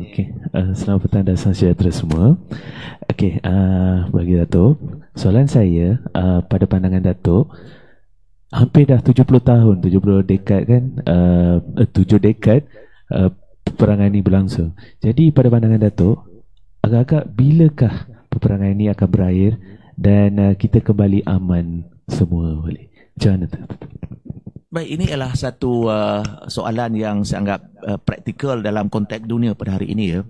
Okey, selamat petang dan salam sejahtera semua. Okey, bagi Datuk, soalan saya pada pandangan Datuk, hampir dah 70 tahun, 70 dekad kan, 7 dekad peperangan ini berlangsung. Jadi pada pandangan Datuk, agak-agak bilakah peperangan ini akan berakhir dan kita kembali aman semua boleh? Macam mana tu? Baik, ini adalah satu soalan yang saya anggap praktikal dalam konteks dunia pada hari ini ya.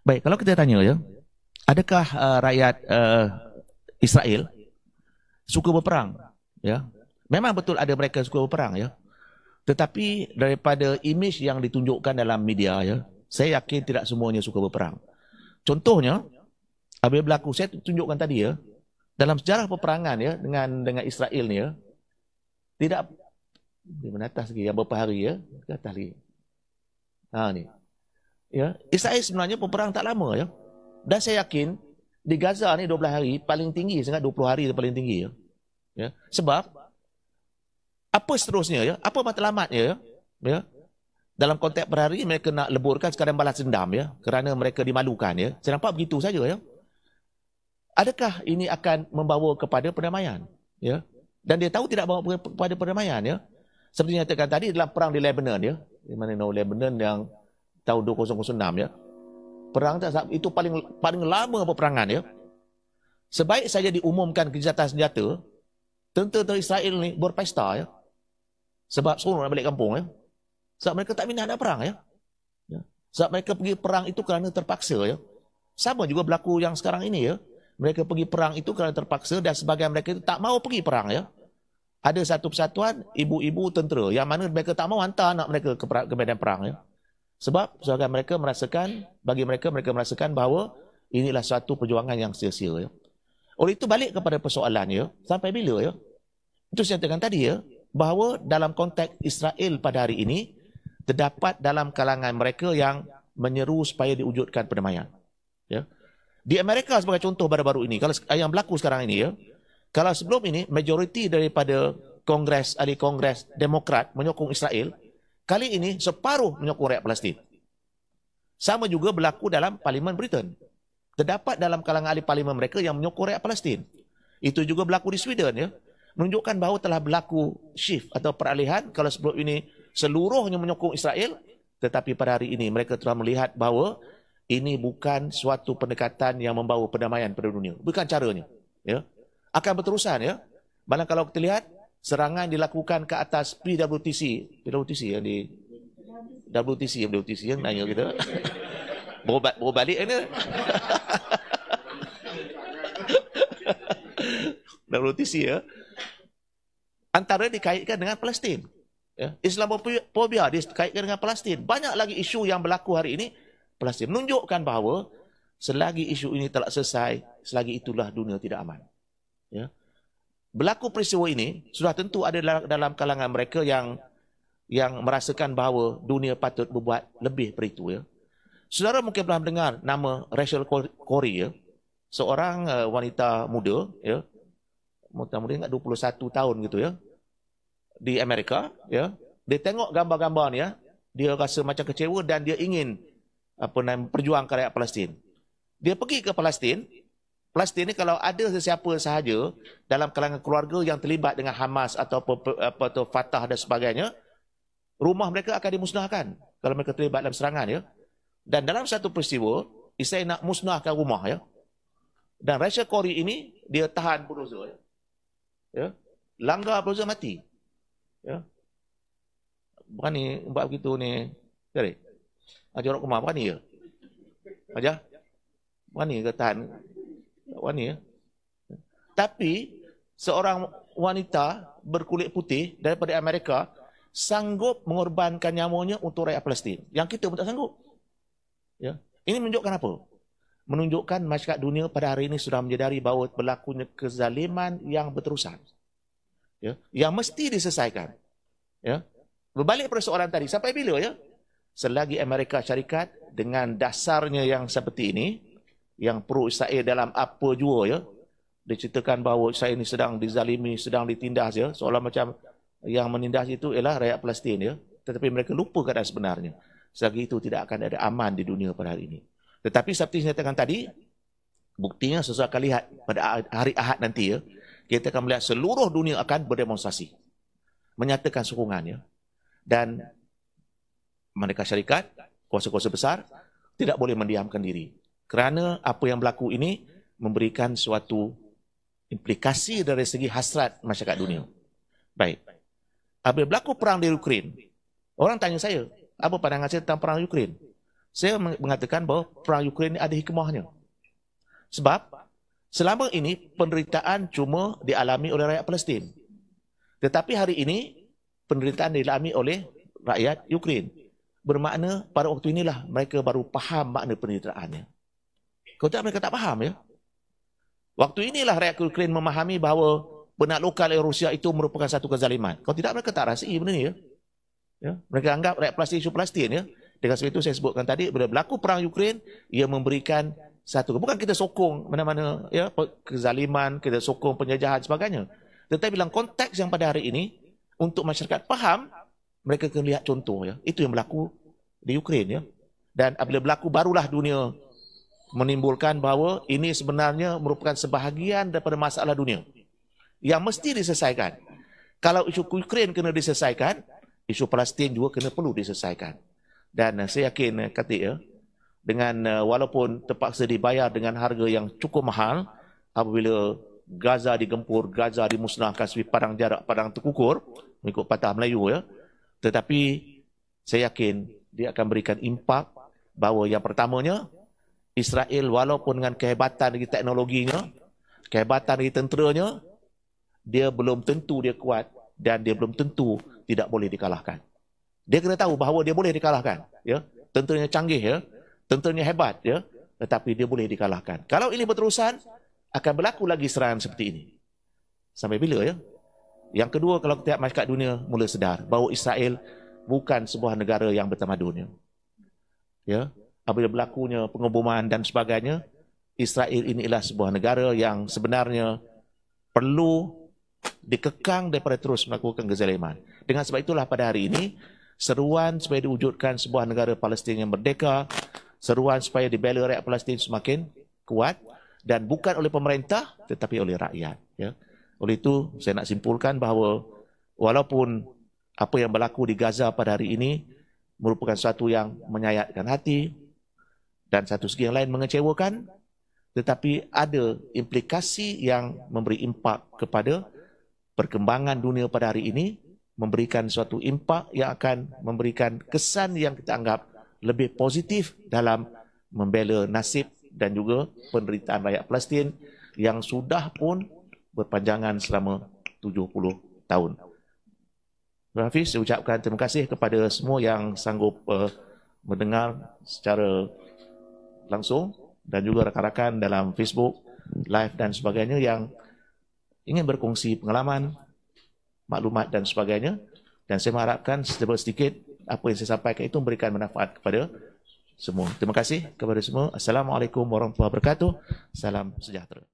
Baik, kalau kita tanya ya, adakah rakyat Israel suka berperang? Ya, memang betul ada mereka suka berperang ya. Tetapi daripada imej yang ditunjukkan dalam media ya, saya yakin tidak semuanya suka berperang. Contohnya, apabila berlaku, saya tunjukkan tadi ya, dalam sejarah peperangan ya dengan Israel ni ya, tidak di mana atas lagi yang beberapa hari ya, ke atas lagi. Ni. Ya, Israel sebenarnya peperang tak lama ya. Dan saya yakin di Gaza ni 12 hari paling tinggi sangat, 20 hari itu paling tinggi ya. Ya, sebab apa seterusnya ya? Apa matlamatnya ya? Ya. Dalam konteks berhari mereka nak leburkan sekadar balas dendam ya, kerana mereka dimalukan ya. Saya nampak begitu saja ya. Adakah ini akan membawa kepada perdamaian? Ya. Dan dia tahu tidak bawa kepada perdamaian ya. Seperti yang nyatakan tadi dalam perang di Lebanon ya. Di mana Lebanon yang tahun 2006 ya. Perang itu paling lama peperangan ya. Sebaik saja diumumkan kejahatan senjata, tentera Israel ni berpesta ya. Sebab suruh nak balik kampung ya. Sebab mereka tak minat nak perang ya. Sebab mereka pergi perang itu kerana terpaksa ya. Sama juga berlaku yang sekarang ini ya. Mereka pergi perang itu kerana terpaksa dan sebagian mereka itu tak mau pergi perang ya. Ada satu persatuan ibu-ibu tentera yang mana mereka tak mau hantar anak mereka ke medan perang ya. Sebab sebagian mereka merasakan, bagi mereka merasakan bahawa inilah suatu perjuangan yang sia-sia ya. Oleh itu balik kepada persoalannya, sampai bila ya? Itu saya katakan tadi ya, bahawa dalam konteks Israel pada hari ini terdapat dalam kalangan mereka yang menyeru supaya diwujudkan perdamaian. Ya. Di Amerika sebagai contoh baru-baru ini, kalau yang berlaku sekarang ini ya, kalau sebelum ini majoriti daripada Kongres, ahli Kongres Demokrat menyokong Israel, kali ini separuh menyokong rakyat Palestin. Sama juga berlaku dalam Parlimen Britain. Terdapat dalam kalangan ahli parlimen mereka yang menyokong rakyat Palestin. Itu juga berlaku di Sweden ya. Menunjukkan bahawa telah berlaku shift atau peralihan. Kalau sebelum ini seluruhnya menyokong Israel, tetapi pada hari ini mereka telah melihat bahawa ini bukan suatu pendekatan yang membawa perdamaian pada dunia. Bukan caranya. Ya. Akan berterusan ya. Malah kalau kita lihat serangan dilakukan ke atas PWTC yang di WTC yang nanya kita. Bawa balik ni. WTC ya. Antara dikaitkan dengan Palestin. Ya. Islamophobia dikaitkan dengan Palestin. Banyak lagi isu yang berlaku hari ini Palestin. Menunjukkan bahawa selagi isu ini tak selesai, selagi itulah dunia tidak aman. Ya. Berlaku peristiwa ini sudah tentu ada dalam kalangan mereka yang merasakan bahawa dunia patut berbuat lebih dari itu ya. Saudara mungkin pernah mendengar nama Rachel Corrie ya. Seorang wanita muda ya. Muda-muda ingat 21 tahun gitu ya. Di Amerika ya. Dia tengok gambar-gambar ni ya. Dia rasa macam kecewa dan dia ingin perjuangkan rakyat Palestin. Dia pergi ke Palestin. Palestin ni kalau ada sesiapa sahaja dalam kalangan keluarga yang terlibat dengan Hamas atau Fatah dan sebagainya, rumah mereka akan dimusnahkan kalau mereka terlibat dalam serangan ya. Dan dalam satu peristiwa, Israel nak musnahkan rumah ya. Dan Rachel Corrie ini dia tahan bulldozer ya. Ya. Langgar bulldozer mati. Ya. Berani buat begitu ni. Jadi, jorok rumah berani ya. Aja. Berani ke tahan? Berani ya. Tapi seorang wanita berkulit putih daripada Amerika sanggup mengorbankan nyawanya untuk rakyat Palestin. Yang kita pun tak sanggup. Ya. Ini menunjukkan apa? Menunjukkan masyarakat dunia pada hari ini sudah menyadari bahawa berlakunya kezaliman yang berterusan. Ya. Yang mesti diselesaikan. Ya. Berbalik pada soalan tadi, sampai bila ya? Selagi Amerika Syarikat dengan dasarnya yang seperti ini, yang pro Israel dalam apa jua ya, diceritakan bahawa Israel ini sedang dizalimi, sedang ditindas ya, seolah macam yang menindas itu ialah rakyat Palestin ya, tetapi mereka lupa keadaan sebenarnya. Selagi itu tidak akan ada aman di dunia pada hari ini. Tetapi seperti saya katakan tadi, buktinya sesuai akan lihat pada hari Ahad nanti ya, kita akan melihat seluruh dunia akan berdemonstrasi, menyatakan sokongannya, dan Amerika Syarikat, kuasa-kuasa besar, tidak boleh mendiamkan diri. Kerana apa yang berlaku ini memberikan suatu implikasi dari segi hasrat masyarakat dunia. Baik. Apabila berlaku perang di Ukraine, orang tanya saya, apa pandangan saya tentang perang Ukraine? Saya mengatakan bahawa perang Ukraine ada hikmahnya. Sebab, selama ini penderitaan cuma dialami oleh rakyat Palestin. Tetapi hari ini, penderitaan dialami oleh rakyat Ukraine. Bermakna pada waktu inilah mereka baru faham makna penderitaannya. Kalau tak, mereka tak faham ya. Waktu inilah rakyat Ukraine memahami bahawa penaklukkan oleh Rusia itu merupakan satu kezaliman. Kalau tidak, mereka tak rasai benda ni ya. Ya. Mereka anggap rakyat Palestin isu Palestin ya. Dengan sebab itu saya sebutkan tadi, bila berlaku perang Ukraine, ia memberikan satu, bukan kita sokong mana-mana ya, kezaliman, kita sokong penjajahan sebagainya. Tetapi dalam konteks yang pada hari ini, untuk masyarakat faham, mereka kena lihat contoh ya. Itu yang berlaku di Ukraine ya. Dan apabila berlaku, barulah dunia menimbulkan bahawa ini sebenarnya merupakan sebahagian daripada masalah dunia yang mesti diselesaikan. Kalau isu Ukraine kena diselesaikan, isu Palestin juga kena perlu diselesaikan. Dan saya yakin kata ya, dengan walaupun terpaksa dibayar dengan harga yang cukup mahal apabila Gaza digempur, Gaza dimusnahkan sebagai padang jarak, padang terkukur mengikut patah Melayu ya. Tetapi saya yakin dia akan berikan impak bahawa yang pertamanya, Israel walaupun dengan kehebatan dari teknologinya, kehebatan dari tenteranya, dia belum tentu dia kuat dan dia belum tentu tidak boleh dikalahkan. Dia kena tahu bahawa dia boleh dikalahkan. Ya? Tenteranya canggih, ya? Tenteranya hebat, ya? Tetapi dia boleh dikalahkan. Kalau ini berterusan, akan berlaku lagi serangan seperti ini. Sampai bila ya? Yang kedua, kalau setiap masyarakat dunia mula sedar bahawa Israel bukan sebuah negara yang bertamadun. Ya, apabila berlakunya pengeboman dan sebagainya, Israel ini adalah sebuah negara yang sebenarnya perlu dikekang daripada terus melakukan kezaliman. Dengan sebab itulah pada hari ini, seruan supaya diwujudkan sebuah negara Palestin yang merdeka, seruan supaya dibela rakyat Palestin semakin kuat, dan bukan oleh pemerintah tetapi oleh rakyat. Ya. Oleh itu, saya nak simpulkan bahawa walaupun apa yang berlaku di Gaza pada hari ini merupakan sesuatu yang menyayatkan hati dan satu segi yang lain mengecewakan, tetapi ada implikasi yang memberi impak kepada perkembangan dunia pada hari ini, memberikan suatu impak yang akan memberikan kesan yang kita anggap lebih positif dalam membela nasib dan juga penderitaan rakyat Palestin yang sudah pun berpanjangan selama 70 tahun. Hafiz, saya ucapkan terima kasih kepada semua yang sanggup mendengar secara langsung dan juga rakan-rakan dalam Facebook, live dan sebagainya yang ingin berkongsi pengalaman, maklumat dan sebagainya. Dan saya mengharapkan sedikit apa yang saya sampaikan itu memberikan manfaat kepada semua. Terima kasih kepada semua. Assalamualaikum warahmatullahi wabarakatuh. Salam sejahtera.